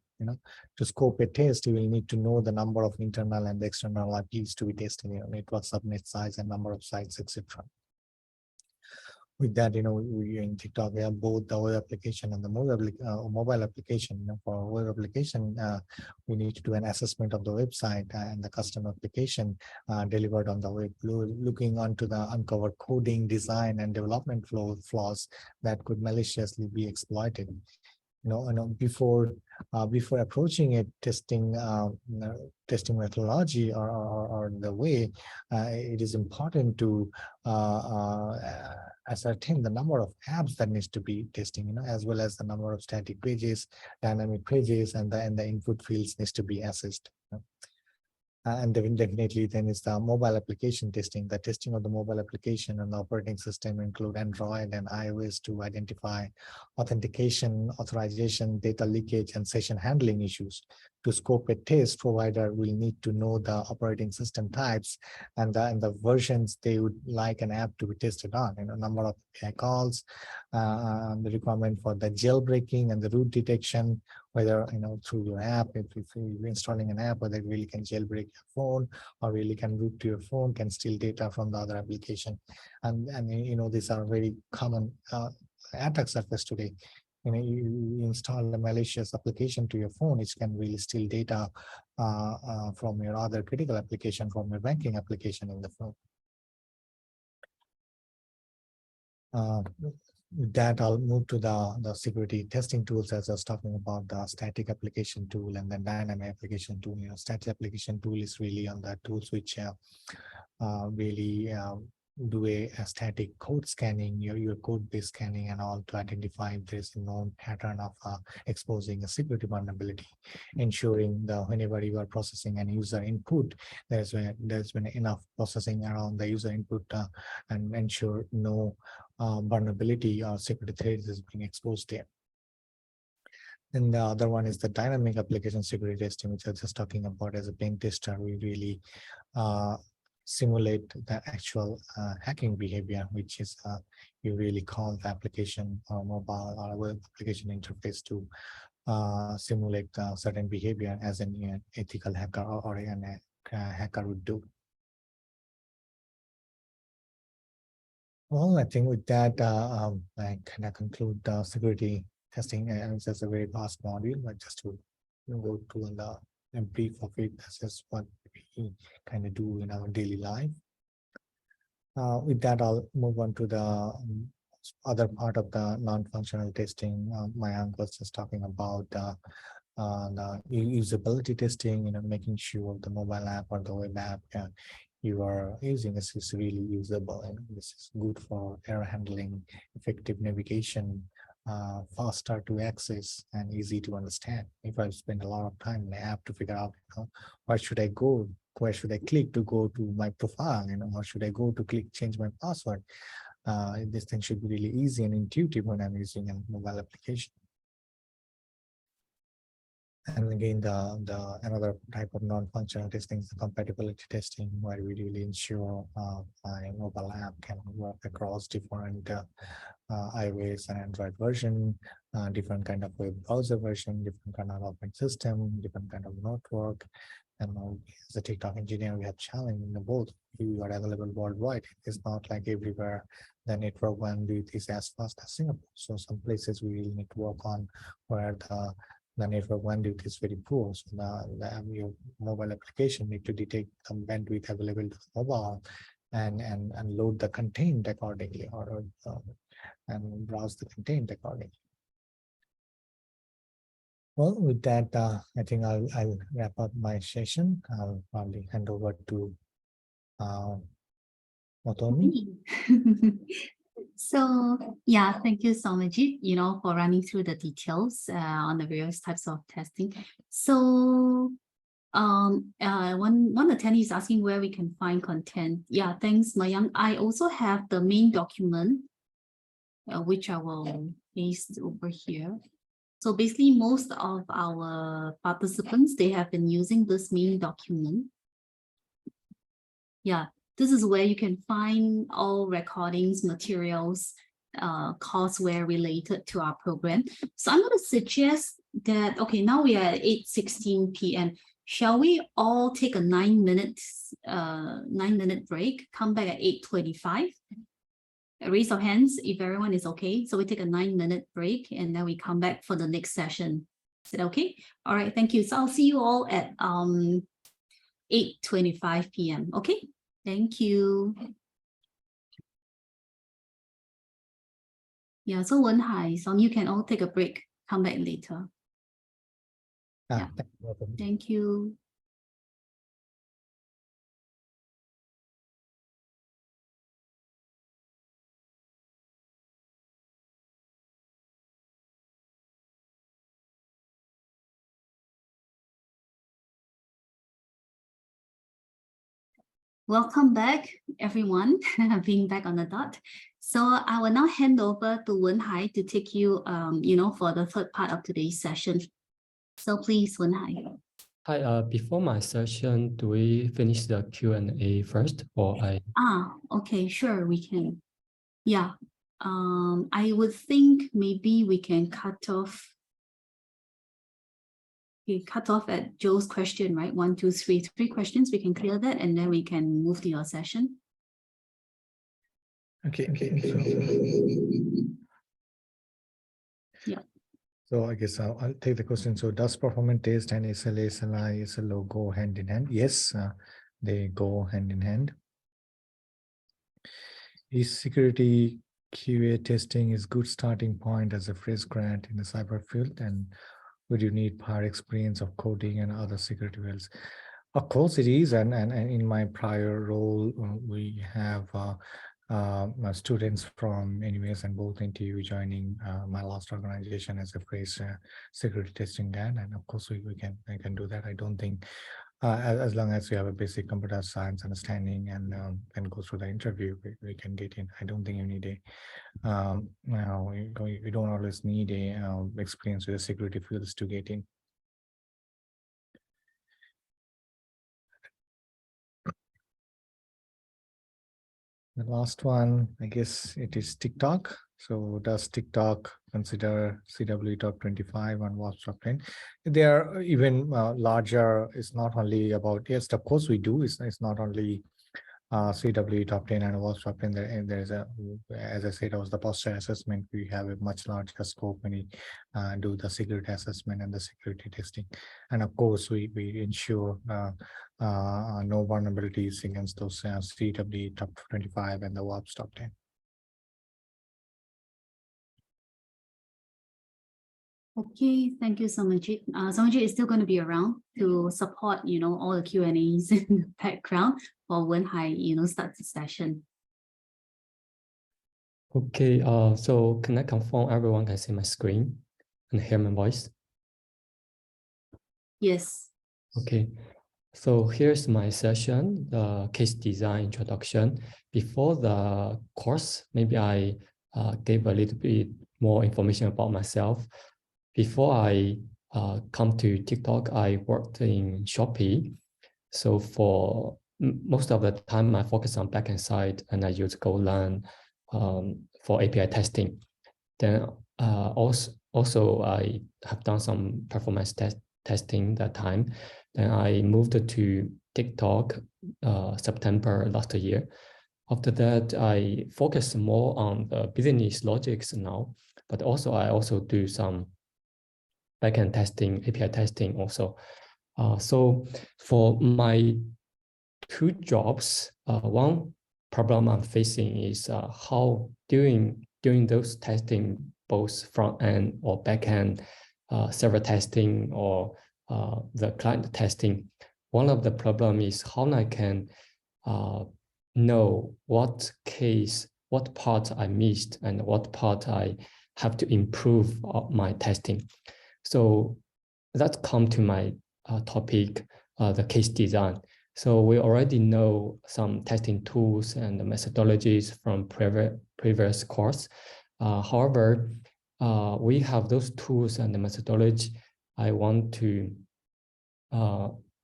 To scope a test, you will need to know the number of internal and external IPs to be tested, network subnet size and number of sites, etc. With that, we in TikTok, we have both the web application and the mobile application. For web application, we need to do an assessment of the website and the custom application delivered on the web, looking onto the uncovered coding, design, and development flaws that could maliciously be exploited. Before approaching a testing methodology or the way, it is important to ascertain the number of apps that needs to be testing, as well as the number of static pages, dynamic pages, and the input fields needs to be assessed. And then definitely then is the mobile application testing. The testing of the mobile application and the operating system include Android and iOS to identify authentication, authorization, data leakage, and session handling issues. To scope a test, provider will need to know the operating system types and the versions they would like an app to be tested on, number of API calls, the requirement for the jailbreaking and the root detection, whether through your app, if you're installing an app, whether it really can jailbreak your phone or really can root to your phone, can steal data from the other application, and these are very common attack surface today. You install a malicious application to your phone, which can really steal data from your other critical application, from your banking application in the phone. With that, I'll move to the security testing tools, as I was talking about the static application tool and then dynamic application tool. Static application tool is really on the tools which really do a static code scanning, your code-based scanning and all, to identify if there's a known pattern of exposing a security vulnerability, ensuring that whenever you are processing an user input, there's been enough processing around the user input and ensure no vulnerability or security threats is being exposed there. And the other one is the dynamic application security testing, which I was just talking about. As a pen tester, we really simulate the actual hacking behavior, which is you really call the application or mobile or web application interface to simulate certain behavior as an ethical hacker or a hacker would do. Well, I think with that, I kind of conclude the security testing, and it's just a very vast module, but just to go to a brief of it, that's just what we kind of do in our daily life. With that, I'll move on to the other part of the non-functional testing. My uncle was just talking about the usability testing, making sure the mobile app or the web app you are using is really usable, and this is good for error handling, effective navigation, faster to access and easy to understand. If I spend a lot of time in the app to figure out, where should I go, where should I click to go to my profile, or should I go to click change my password, this thing should be really easy and intuitive when I'm using a mobile application. And again, the another type of non-functional testing is the compatibility testing, where we really ensure my mobile app can work across different iOS and Android version, different kind of web browser version, different kind of operating system, different kind of network. And as a TikTok engineer, we have challenge in both. We are available worldwide. It's not like everywhere the network bandwidth is as fast as Singapore. So some places we will need to work on where the network bandwidth is very poor. So your mobile application need to detect the bandwidth available to the mobile and load the content accordingly, or and browse the content accordingly. Well, with that, I think I'll wrap up my session. I'll probably hand over to Motomi. So yeah, thank you, Somajit, for running through the details on the various types of testing. So one attendee is asking where we can find content. Yeah, thanks, Mayank. I also have the main document, which I will paste over here. So basically, most of our participants, they have been using this main document. Yeah, this is where you can find all recordings, materials, courseware related to our program. So I'm going to suggest that, okay, now we are at 8:16 p.m. Shall we all take a 9-minute break, come back at 8:25? Raise your hands if everyone is okay. So we take a 9-minute break and then we come back for the next session. Is it okay? All right, thank you. So I'll see you all at 8:25 p.m. Okay, thank you. Yeah, so Wenhai, so you can all take a break, come back later. Yeah. Thank you. Welcome back, everyone, being back on the dot. So I will now hand over to Wenhai to take you, for the third part of today's session. So please, Wenhai. Hi, before my session, do we finish the Q&A first, or I? Okay, sure, we can. Yeah, I would think maybe we can cut off. We cut off at Joe's question, right? 1, 2, 3, 3 questions. We can clear that, and then we can move to your session. Okay. Yeah. So I guess I'll take the question. So does performance test and SLA, SLI, SLO go hand in hand? Yes, they go hand in hand. Is security QA testing is good starting point as a fresh grad in the cyber field, and would you need prior experience of coding and other security fields? Of course it is, and in my prior role, we have students from NUS and both NTU joining my last organization as a fresh security testing grad, and of course I can do that. I don't think as long as you have a basic computer science understanding and can go through the interview, we can get in. I don't think you need a we don't always need a experience with the security fields to get in. The last one, I guess it is TikTok. So does TikTok consider CW top 25 and WASP top 10? They are even larger. It's not only about, yes, of course we do. It's not only CW top 10 and WASP top 10. There's a, as I said, was the posture assessment. We have a much larger scope when we do the security assessment and the security testing. And of course, we ensure no vulnerabilities against those CW top 25 and the WASP top 10. Okay, thank you, Samajit. Samajit is still going to be around to support, all the Q&As in the background for when I, start the session. Okay, so can I confirm everyone can see my screen and hear my voice? Yes. Okay, so here's my session, the case design introduction. Before the course, maybe I gave a little bit more information about myself. Before I come to TikTok, I worked in Shopee. So for most of the time, I focus on backend side and I use Golang for API testing. Then also I have done some performance testing that time. Then I moved to TikTok September last year. After that, I focus more on the business logics now, but I also do some backend testing, API testing also. So for my two jobs, one problem I'm facing is how doing those testing, both front end or back end, server testing or the client testing. One of the problem is how I can know what part I missed and what part I have to improve my testing. So that come to my topic, the case design. So we already know some testing tools and methodologies from previous course. However, we have those tools and the methodology. I want to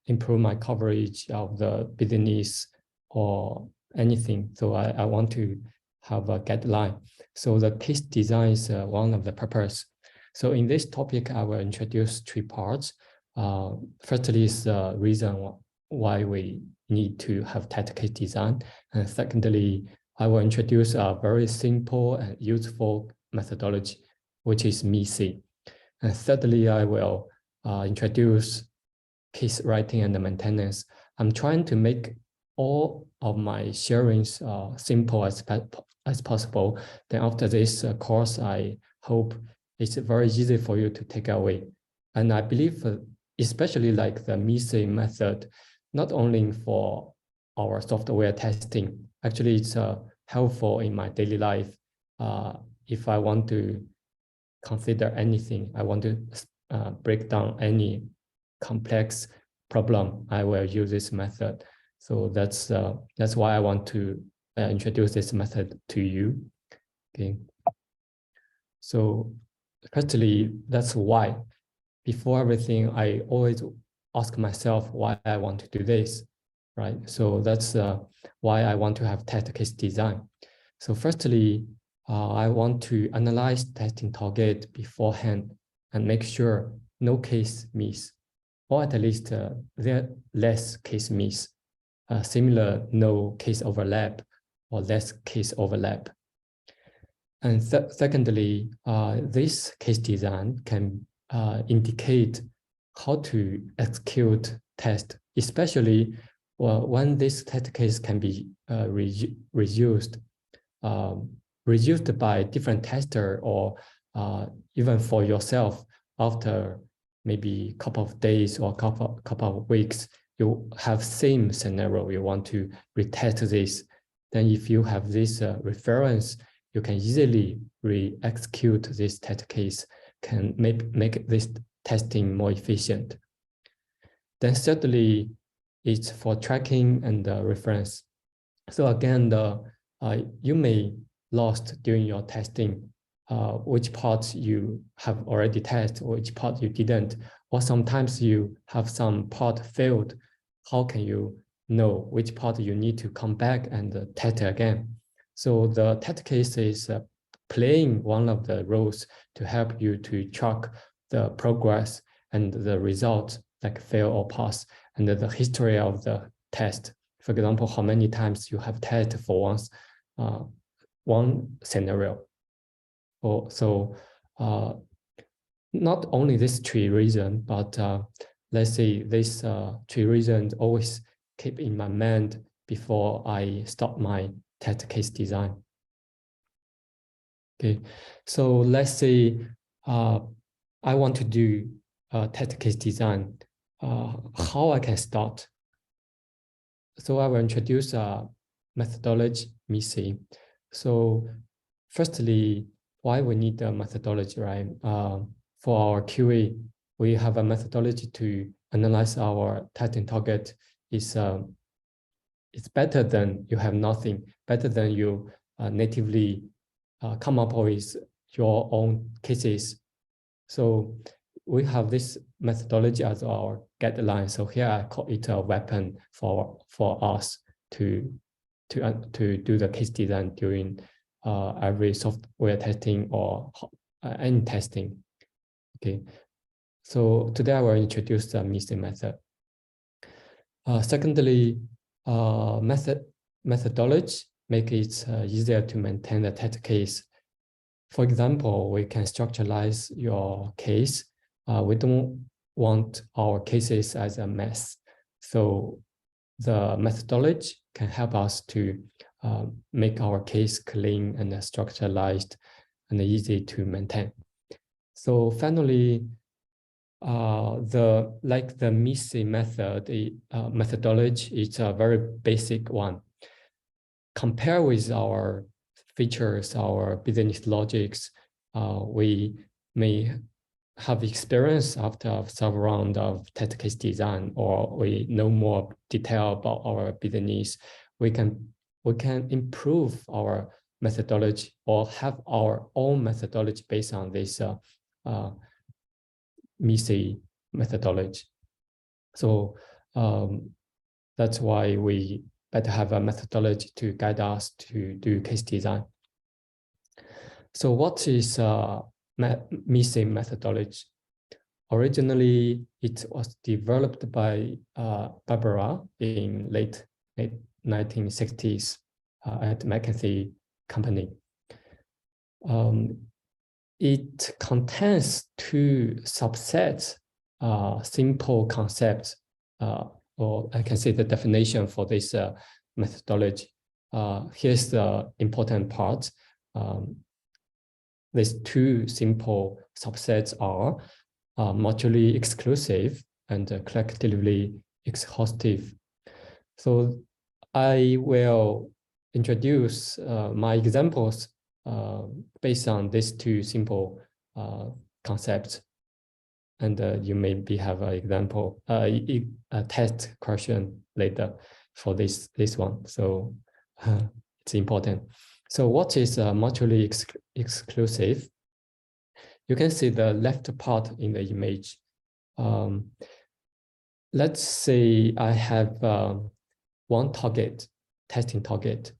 improve my coverage of the business or anything. So I want to have a guideline. So the case design is one of the purpose. So in this topic, I will introduce three parts. Firstly is the reason why we need to have test case design. And secondly, I will introduce a very simple and useful methodology, which is MISI. And thirdly, I will introduce case writing and the maintenance. I'm trying to make all of my sharings simple as possible. Then after this course, I hope it's very easy for you to take away. And I believe especially like the MISI method, not only for our software testing, actually it's helpful in my daily life. If I want to consider anything, I want to break down any complex problem, I will use this method. So that's why I want to introduce this method to you. Okay. So firstly, that's why. Before everything, I always ask myself why I want to do this, right? So that's why I want to have test case design. So firstly, I want to analyze testing target beforehand and make sure no case miss, or at least there are less case miss, similar no case overlap or less case overlap. And secondly, this case design can indicate how to execute test, especially when this test case can be reused by different tester, or even for yourself after maybe a couple of days or couple of weeks, you have same scenario, you want to retest this. Then if you have this reference, you can easily re-execute this test case, can make this testing more efficient. Then thirdly, it's for tracking and reference. So again, you may lost during your testing which parts you have already tested, which part you didn't, or sometimes you have some part failed. How can you know which part you need to come back and test again? So the test case is playing one of the roles to help you to track the progress and the results, like fail or pass, and the history of the test. For example, how many times you have tested for one scenario. So not only this three reasons, but let's say this three reasons always keep in my mind before I start my test case design. Okay, so let's say I want to do a test case design. How I can start? So I will introduce a methodology, MISI. So firstly, why we need a methodology, right? For our QA, we have a methodology to analyze our testing target. It's better than you have nothing, better than you natively come up with your own cases. So we have this methodology as our guideline. So here I call it a weapon for us to do the case design during every software testing or any testing. Okay, so today I will introduce the MISI method. Secondly, methodology make it easier to maintain the test case. For example, we can structuralize your case. We don't want our cases as a mess. So the methodology can help us to make our case clean and structuralized and easy to maintain. So finally, the MISI method, methodology, it's a very basic one. Compare with our features, our business logics, we may have experience after several rounds of test case design, or we know more detail about our business. We can improve our methodology or have our own methodology based on this MISI methodology. So that's why we better have a methodology to guide us to do case design. So what is MISI methodology? Originally, it was developed by Barbara in late 1960s at McKinsey company. It contains two subsets, simple concepts, or I can say the definition for this methodology. Here's the important part. These two simple subsets are mutually exclusive and collectively exhaustive. So I will introduce my examples based on these two simple concepts. And you maybe have an example, a test question later for this one. So it's important. So what is mutually exclusive? You can see the left part in the image. Let's say I have one target, testing target,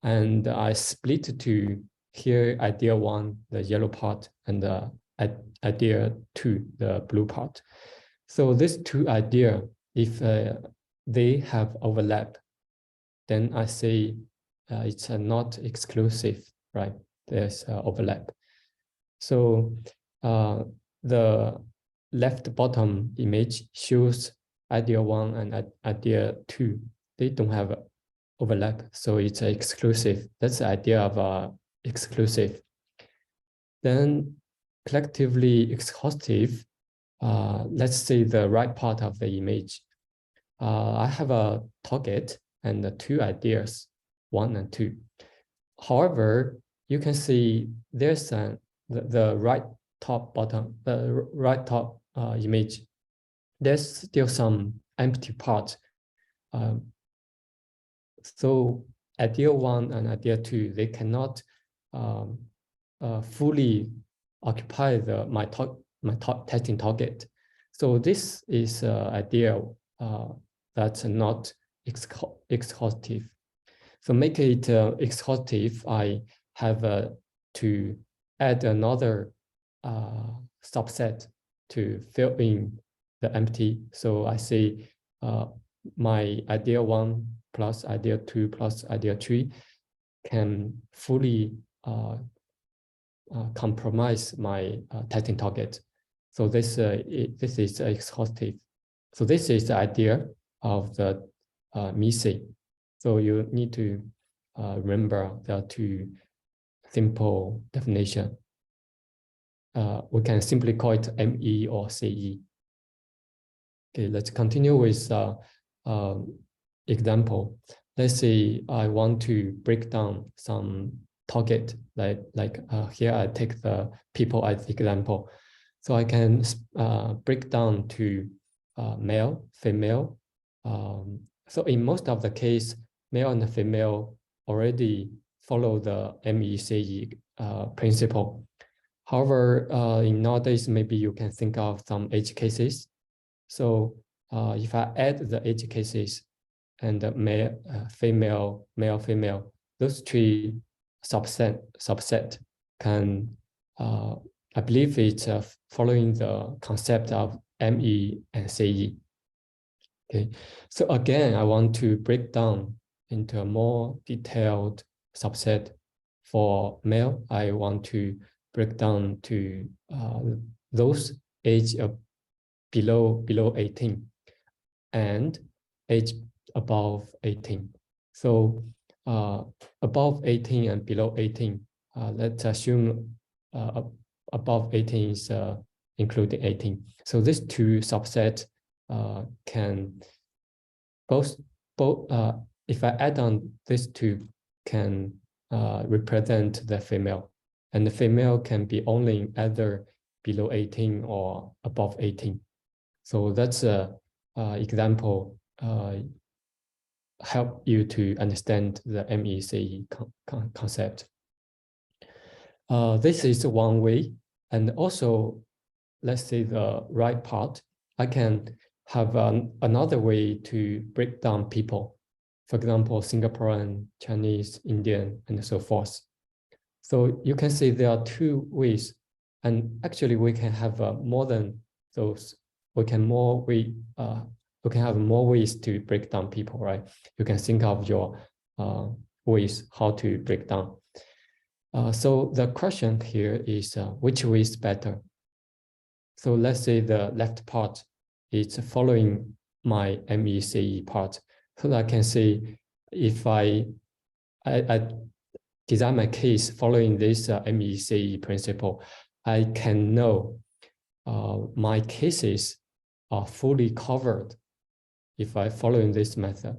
and I split to here idea one, the yellow part, and idea two, the blue part. So these two ideas, if they have overlap, then I say it's not exclusive, right? there's overlap. So the left bottom image shows idea 1 and idea 2. They don't have overlap, so it's exclusive. That's the idea of exclusive. Then collectively exhaustive, let's say the right part of the image. I have a target and 2 ideas, 1 and 2. However, you can see there's the right top bottom, the right top image. There's still some empty part. So idea 1 and idea 2, they cannot fully occupy my testing target. So this is idea that's not exhaustive. So make it exhaustive, I have to add another subset to fill in the empty. So I say my idea 1 plus idea 2 plus idea 3 can fully compromise my testing target. So this is exhaustive. So this is the idea of the missing. So you need to remember the 2 simple definition. We can simply call it ME or CE. Okay, let's continue with example. Let's say I want to break down some target, like here I take the people as example. So I can break down to male, female. So in most of the case, male and female already follow the MECE principle. However, in nowadays, maybe you can think of some edge cases. So if I add the edge cases and the male, female, male, female, those 3 subset can, I believe it's following the concept of ME and CE. Okay, so again, I want to break down into a more detailed subset. For male, I want to break down to those age below 18 and age above 18. So above 18 and below 18, let's assume above 18 is including 18. So these 2 subsets can both if I add on these 2 can represent the female, and the female can be only either below 18 or above 18. So that's a example help you to understand the MECE concept. This is one way, and also let's say the right part, I can have another way to break down people. For example, Singaporean, Chinese, Indian, and so forth. So you can see there are 2 ways, and actually we can have more than those. We can have more ways to break down people, right? You can think of your ways how to break down. So the question here is which way is better? So let's say the left part is following my MECE part. So I can say if I design my case following this MECE principle, I can know my cases are fully covered if I follow in this method.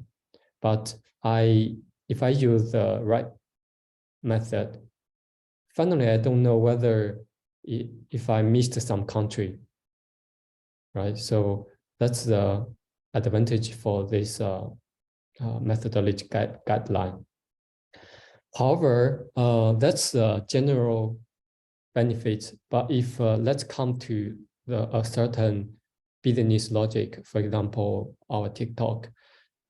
But if I use the right method, finally I don't know whether if I missed some country, right? So that's the advantage for this methodology guideline. However, that's the general benefits. But if let's come to a certain business logic, for example, our TikTok,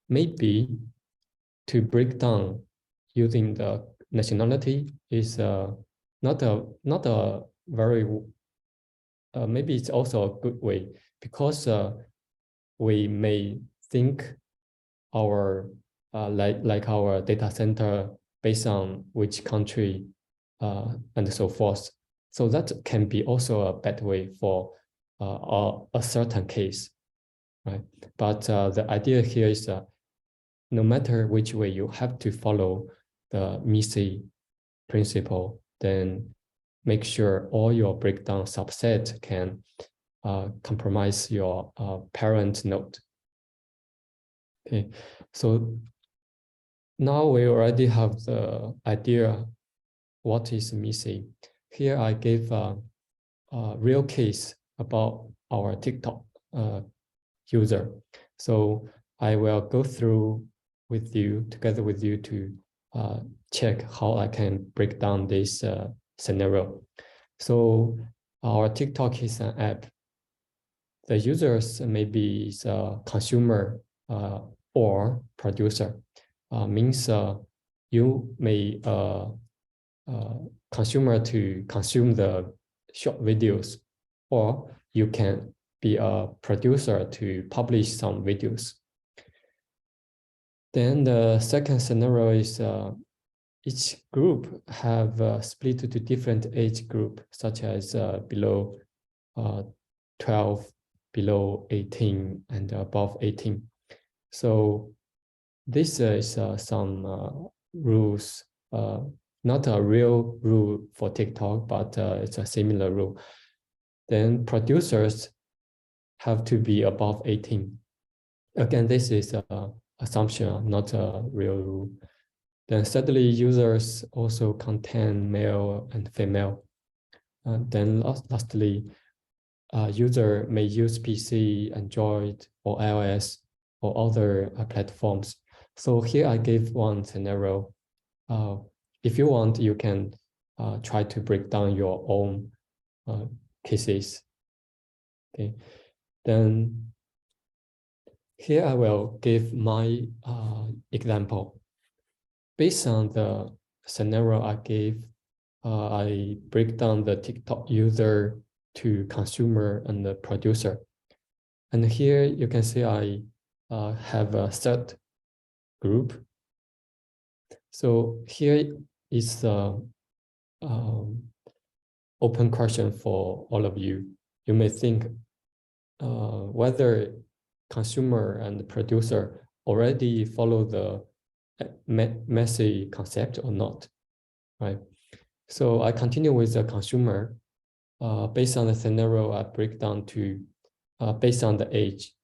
maybe to break down using the nationality is not a very maybe it's also a good way, because we may think our like our data center based on which country and so forth. So that can be also a bad way for a certain case, right? But the idea here is no matter which way, you have to follow the MISI principle, then make sure all your breakdown subset can compromise your parent node. Okay, so now we already have the idea what is MISI. Here I gave a real case about our TikTok user. So I will go through with you, together with you, to check how I can break down this scenario. So our TikTok is an app. The users maybe is a consumer or producer. Means you may consumer to consume the short videos, or you can be a producer to publish some videos. Then the second scenario is each group have split to different age group, such as below 12, below 18, and above 18. So this is some rules, not a real rule for TikTok, but it's a similar rule. Then producers have to be above 18. Again, this is an assumption, not a real rule. Then thirdly, users also contain male and female. Then lastly, user may use PC, Android, or iOS, or other platforms. So here I gave one scenario. If you want, you can try to break down your own cases. Okay, then here I will give my example. Based on the scenario I gave, I break down the TikTok user to consumer and the producer. And here you can see I have a third group. So here is the open question for all of you. You may think whether consumer and producer already follow the messy concept or not, right? So I continue with the consumer. Based on the scenario, I break down to based on the age.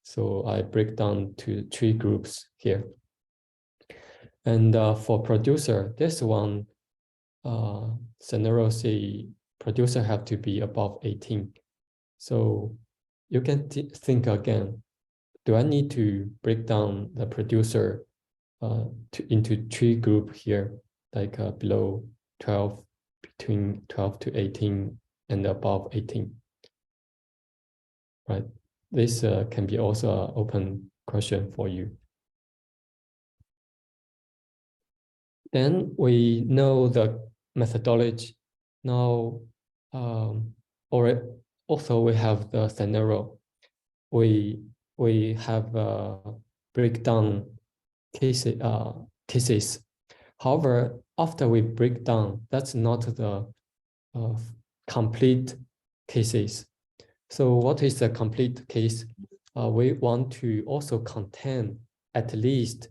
So I break down to 3 groups here. And for producer, this one scenario say producer have to be above 18. So you can think again, do I need to break down the producer into 3 group here, like below 12, between 12 to 18, and above 18, right? This can be also an open question for you. Then we know the methodology. Now, also we have the scenario. We have breakdown cases. However, after we break down, that's not the complete cases. So what is a complete case? We want to also contain at least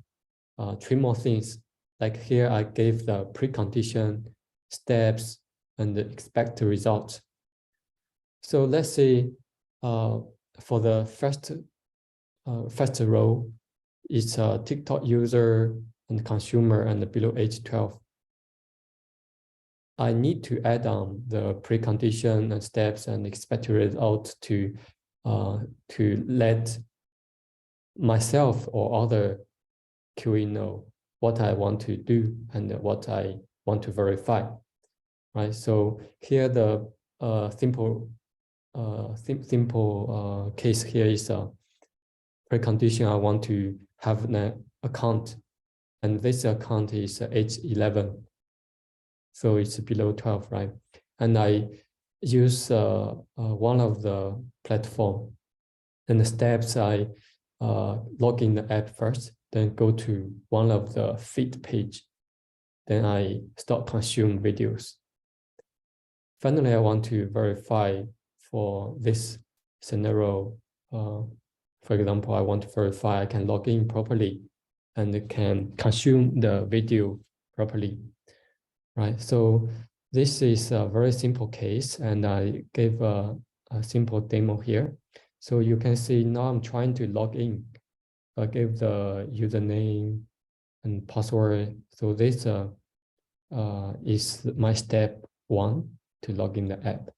3 more things. Like here, I gave the precondition, steps, and the expected results. So let's say for the first row, it's a TikTok user and consumer and below age 12. I need to add on the precondition and steps and expected result to let myself or other QA know what I want to do and what I want to verify, right? So here the simple case here is a precondition. I want to have an account, and this account is age 11. So it's below 12, right? And I use one of the platform. And the steps, I log in the app first, then go to one of the feed page. then I stop consume videos. Finally, I want to verify for this scenario. For example, I want to verify I can log in properly and can consume the video properly, right? So this is a very simple case, and I gave a simple demo here. So you can see now I'm trying to log in. I gave the username and password. So this is my step 1 to log in the app.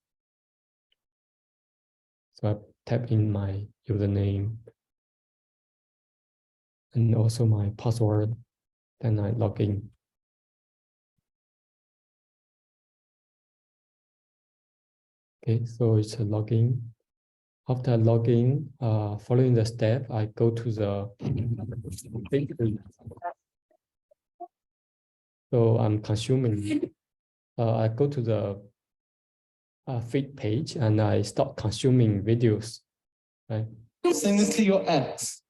So I type in my username and also my password, then I log in. Okay, so it's a login. After logging, following the step, I go to the so I'm consuming. I go to the feed page and I start consuming videos. Right. Send it to your ex.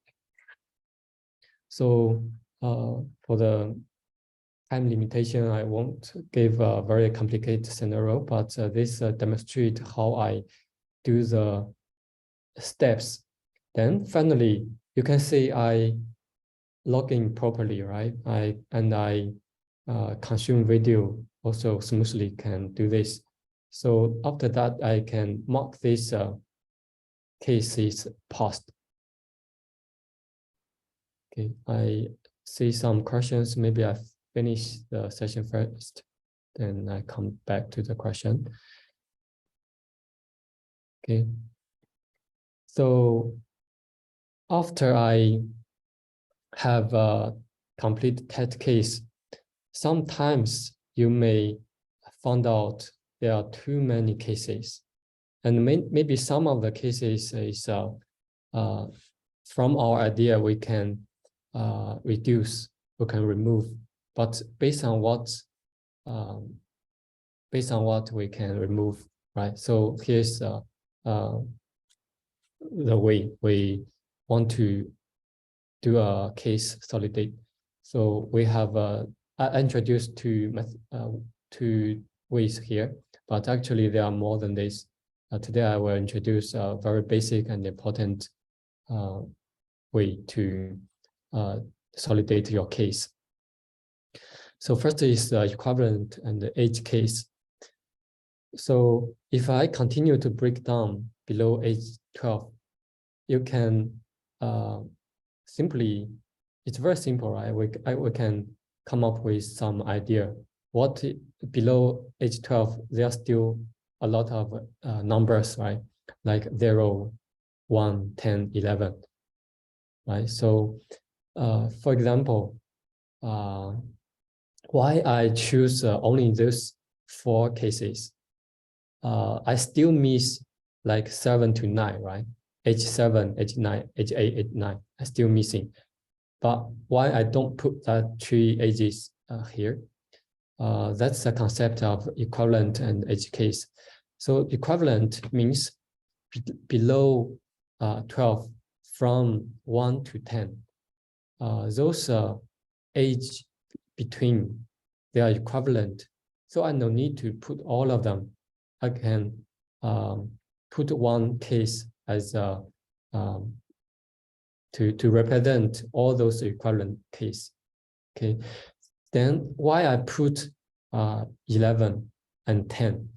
So for the time limitation, I won't give a very complicated scenario, but this demonstrates how I do the steps. Then finally, you can see I log in properly, right? I consume video also smoothly can do this. So after that, I can mark this case is passed. Okay, I see some questions. Maybe I finish the session first, then I come back to the question. Okay. So after I have a complete test case, sometimes you may find out there are too many cases. And maybe some of the cases is from our idea we can reduce, we can remove, but based on what we can remove, right? So here's the way we want to do a case solidate. So we have I introduced two ways here, but actually there are more than this. Today I will introduce a very basic and important way to solidate your case. So first is the equivalent and the age case. So if I continue to break down below age 12, you can simply, it's very simple, right? We can come up with some idea. What below age 12, there are still a lot of numbers, right? Like 0, 1, 10, 11, right? So for example, why I choose only those 4 cases? I still miss like 7 to 9, right? Age 7, age 9, age 8, age 9, I'm still missing. But why I don't put that 3 ages here? That's the concept of equivalent and age case. So equivalent means below 12 from 1 to 10. Those age between, they are equivalent. So I no need to put all of them. I can put one case as to represent all those equivalent case. Okay, then why I put 11 and 10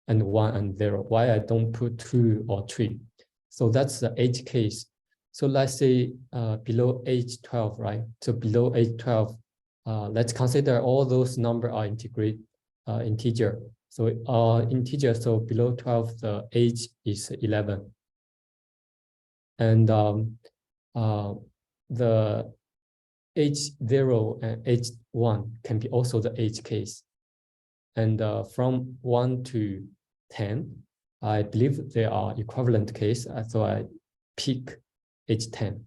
and 1 and 0? Why I don't put 2 or 3? So that's the age case. So let's say below age 12, right? So below age 12, let's consider all those numbers are integer. So integer, so below 12, the age is 11. And the age 0 and age 1 can be also the age case. And from 1 to 10, I believe they are equivalent case, so I pick age 10.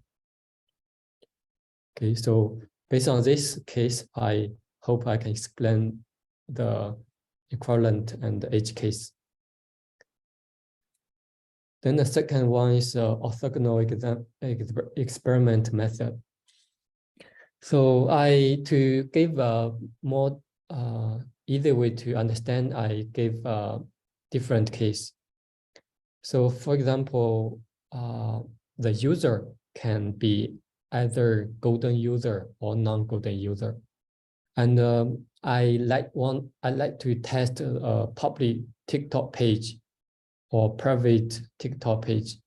Okay, so based on this case, I hope I can explain the equivalent and the age case. Then the second one is orthogonal experiment method. So to give a more easy way to understand, I gave a different case. So for example, the user can be either golden user or non-golden user. And I like to test a public TikTok page or private TikTok page.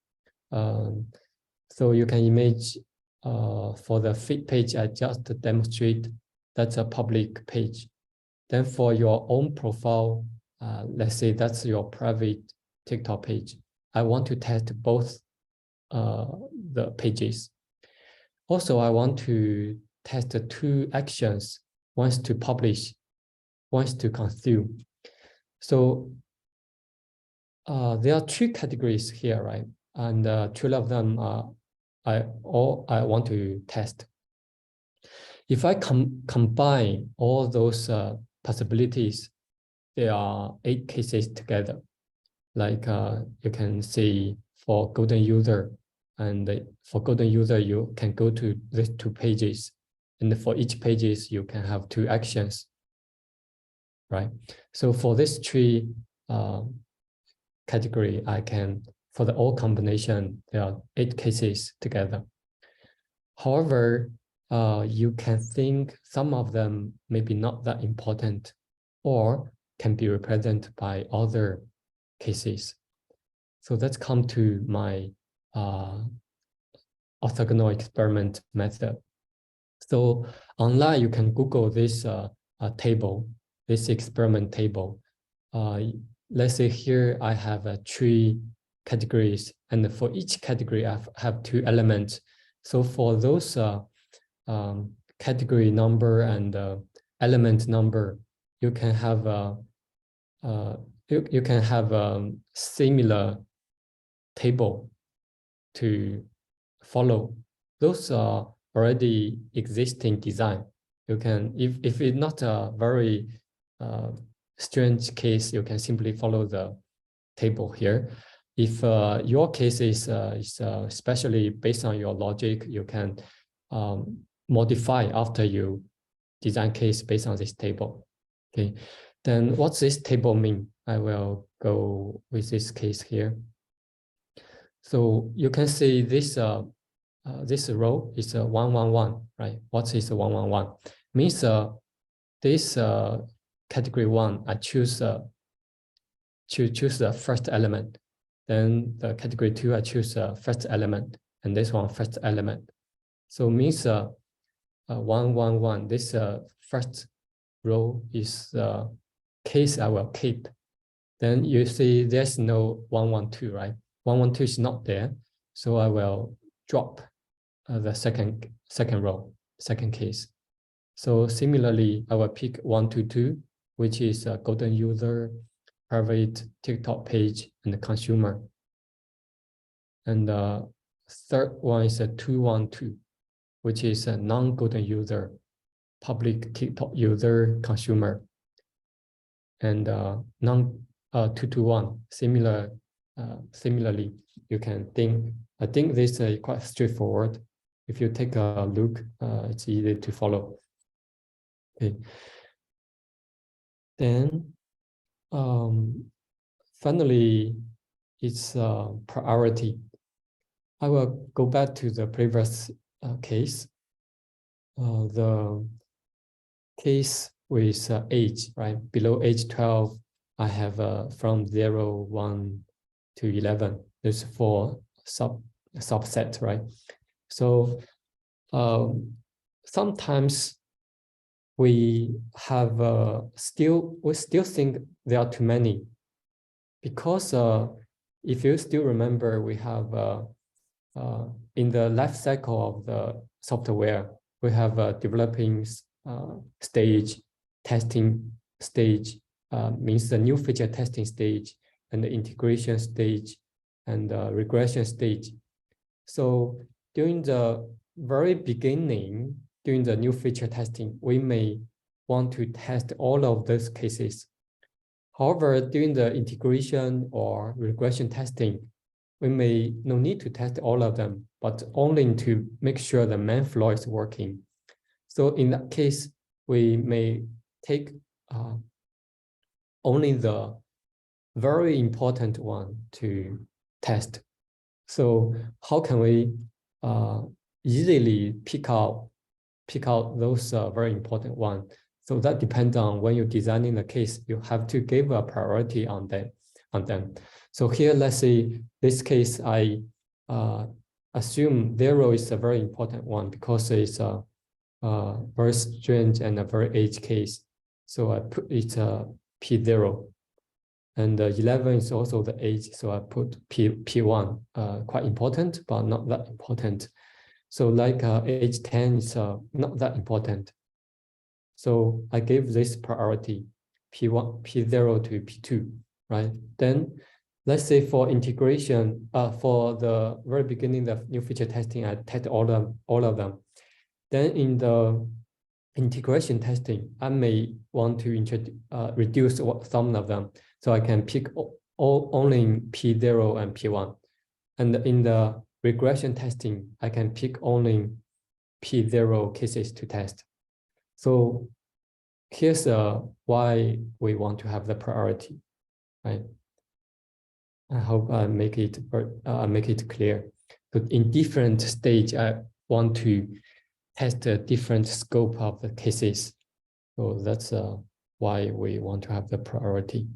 So you can imagine for the feed page, I just demonstrate that's a public page. Then for your own profile, let's say that's your private TikTok page. I want to test both the pages. Also, I want to test the two actions, once to publish, once to consume. So there are three categories here, right? And two of them I want to test. If I combine all those possibilities, there are 8 cases together. Like you can see for golden user, and for golden user, you can go to these 2 pages. And for each pages, you can have 2 actions, right? So for this 3 category, I can, for the all combination, there are 8 cases together. However, you can think some of them maybe not that important or can be represented by other cases. So let's come to my orthogonal experiment method. So online, you can Google this table, this experiment table. Let's say here I have 3 categories, and for each category I have 2 elements. So for those category number and element number, you can have you can have a similar table to follow. Those are already existing design. You can, if it's not a very strange case, you can simply follow the table here. If your case is especially based on your logic, you can modify after you design case based on this table. Okay, then what's this table mean? I will go with this case here. So you can see this this row is a 1, 1, 1, right? What is a 1, 1, 1? Means this category 1, I choose choose the first element. Then the category 2, I choose first element, and this one first element. So means 1, 1, 1. This first row is the case I will keep. Then you see there's no 1, 1, 2, right? 1, 1, 2 is not there, so I will drop the second row, second case. So similarly, I will pick 1, 2, 2, which is a golden user, private TikTok page, and the consumer. And the third one is a 2, 1, 2, which is a non-golden user, public TikTok user, consumer. And 2, 2, 1, similarly, you can think. I think this is quite straightforward. If you take a look, it's easy to follow. Okay. Then finally, it's priority. I will go back to the previous case. The case with age, right? Below age 12, I have from 0, 1 to 11. There's 4 subset, right? So sometimes we have we still think there are too many, because if you still remember, we have in the life cycle of the software, we have developing stage, testing stage, means the new feature testing stage, and the integration stage, and the regression stage. So during the very beginning, during the new feature testing, we may want to test all of those cases. However, during the integration or regression testing, we may no need to test all of them, but only to make sure the main flow is working. So in that case, we may take only the very important one to test. So how can we easily pick out those very important ones? So that depends on when you're designing the case, you have to give a priority on them. So here, let's say this case, I assume 0 is a very important one because it's a very strange and a very edge case. So I put it P0. And 11 is also the edge, so I put P1, quite important, but not that important. So like edge 10 is not that important. So I gave this priority, P1, P0 to P2, right? Then let's say for integration, for the very beginning of new feature testing, I test all of them. Then in the integration testing, I may want to reduce some of them. So I can pick only P0 and P1. And in the regression testing, I can pick only P0 cases to test. So here's why we want to have the priority, right? I hope I make it clear. But in different stage, I want to test a different scope of the cases. So that's why we want to have the priority.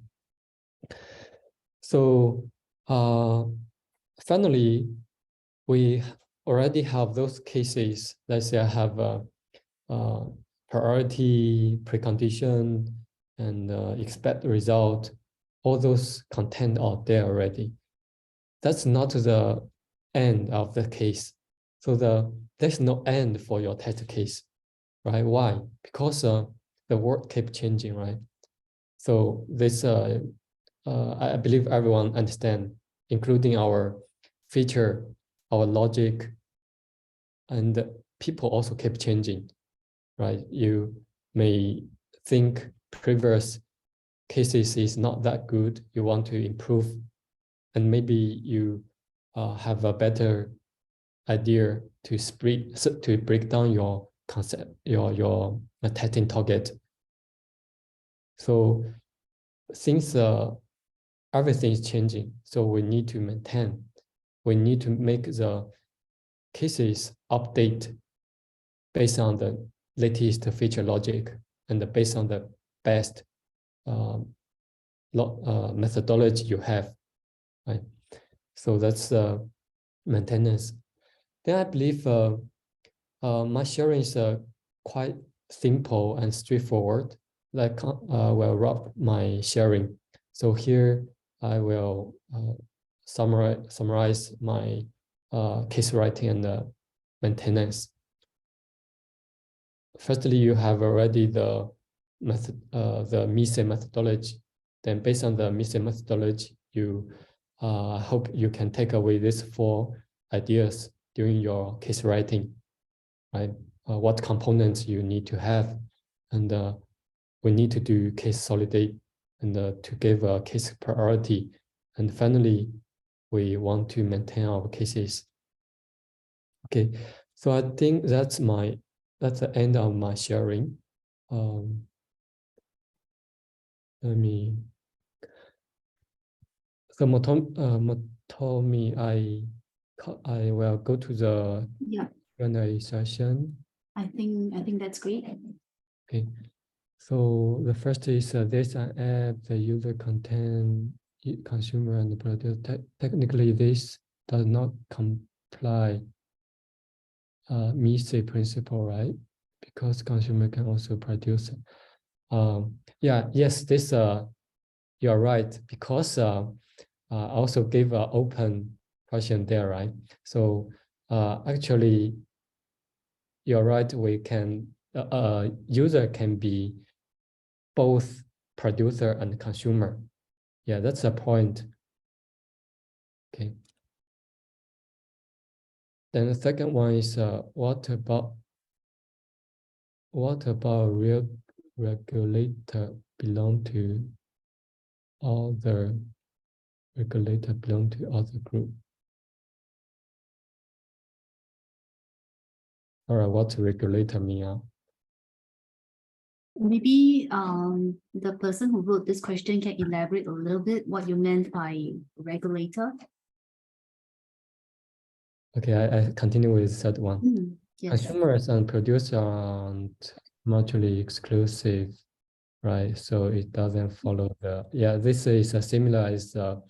So finally, we already have those cases. Let's say I have a priority, precondition, and expect result. All those content are there already. That's not the end of the case. So there's no end for your test case, right? Why? Because the world keeps changing, right? So this, I believe everyone understand, including our feature, our logic, and people also keep changing, right? You may think previous cases is not that good. You want to improve, and maybe you have a better idea to break down your concept, your testing target. So since everything is changing, so we need to maintain. We need to make the cases update based on the latest feature logic and based on the best methodology you have, right? So that's maintenance. Then I believe my sharing is quite simple and straightforward. Like will wrap my sharing. So here I will summarize my case writing and maintenance. Firstly, you have already the MISE methodology. Then based on the MISE methodology, you hope you can take away these 4 ideas during your case writing, right? What components you need to have, and we need to do case solidate and to give a case priority. And finally, we want to maintain our cases. Okay, so I think that's the end of my sharing. Let me. So Motomi, I will go to the Q&A session. I think that's great. Okay. So the first is there's an app, the user content, consumer and producer. Technically, this does not comply MISE principle, right? Because consumer can also produce. Yes, this you're right, because I also gave an open question there, right? So actually, you're right. We can user can be both producer and consumer. Yeah, that's a point. Okay. Then the second one is what about real regulator belong to other regulator belong to other group? All right, what's regulator mean? Maybe the person who wrote this question can elaborate a little bit what you meant by regulator. Okay, I continue with third one. Yes. Consumers and producers aren't mutually exclusive, right? So it doesn't follow the, yeah, this is a similar as the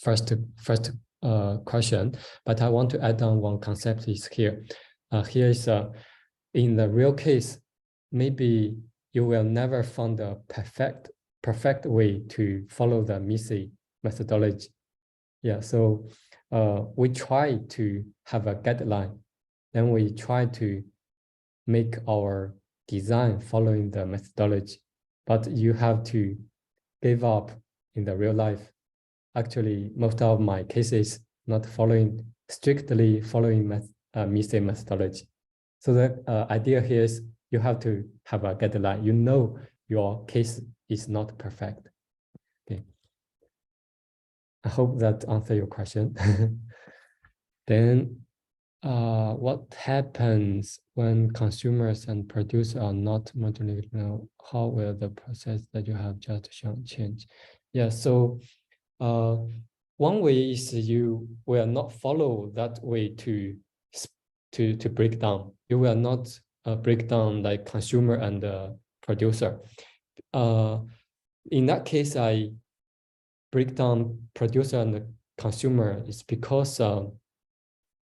first question, but I want to add on one concept is here. Here is in the real case, maybe you will never find a perfect way to follow the MISI methodology. Yeah, so we try to have a guideline, then we try to make our design following the methodology, but you have to give up in the real life. Actually, most of my cases not strictly following MISI methodology. So the idea here is you have to have a guideline. You know your case is not perfect. Okay. I hope that answers your question. Then what happens when consumers and producers are not mutually know? How will the process that you have just shown change? Yeah, so one way is you will not follow that way to break down. You will not break down like consumer and producer. In that case, I break down producer and consumer is because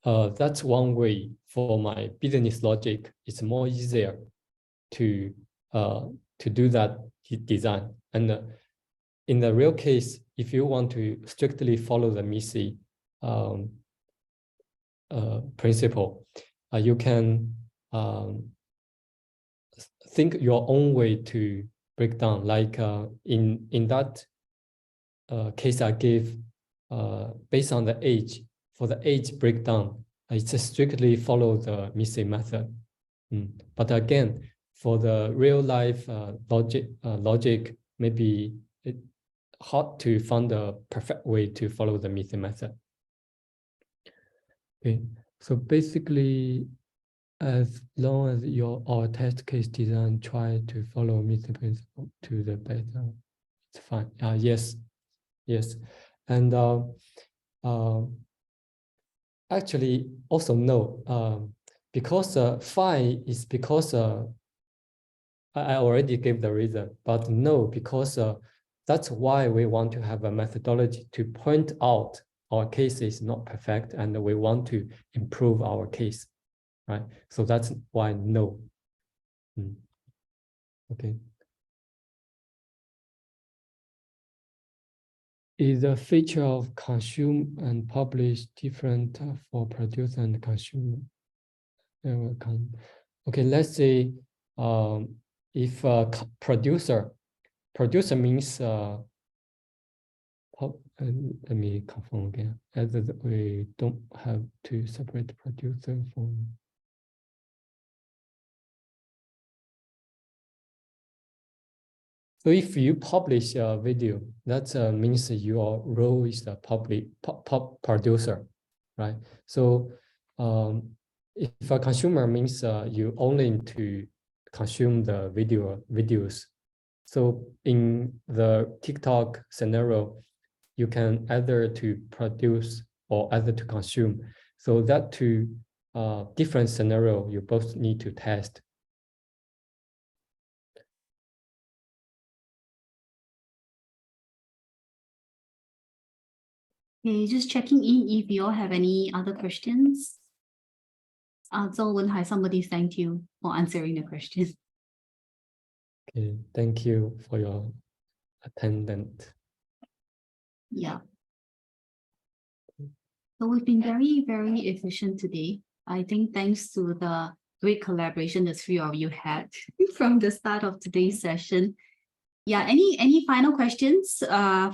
that's one way for my business logic. It's more easier to do that design. And in the real case, if you want to strictly follow the MISI principle, you can think your own way to break down. Like in that case I gave, based on the age, for the age breakdown, it's strictly follow the MISI method. But again, for the real life logic, maybe it's hard to find the perfect way to follow the MISI method. Okay, so basically, as long as our test case design try to follow MISI principle to the beta, it's fine. Yes, and actually also no, because fine is because I already gave the reason, but no, because that's why we want to have a methodology to point out our case is not perfect and we want to improve our case, right? So that's why no. Okay. Is the feature of consume and publish different for producer and consumer? Okay, let's say if producer means let me confirm again, as we don't have to separate producer from. So if you publish a video, that means your role is the producer, right? So if a consumer means you only need to consume the videos. So in the TikTok scenario, you can either to produce or either to consume. So that two different scenario, you both need to test. Okay, just checking in if you all have any other questions. Zhou Wenhai, somebody thanked you for answering the question. Okay, thank you for your attendance. Yeah. So we've been very, very efficient today. I think thanks to the great collaboration the three of you had from the start of today's session. Yeah, any final questions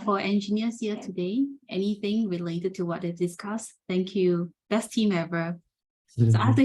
for engineers here today? Anything related to what they've discussed? Thank you. Best team ever. So after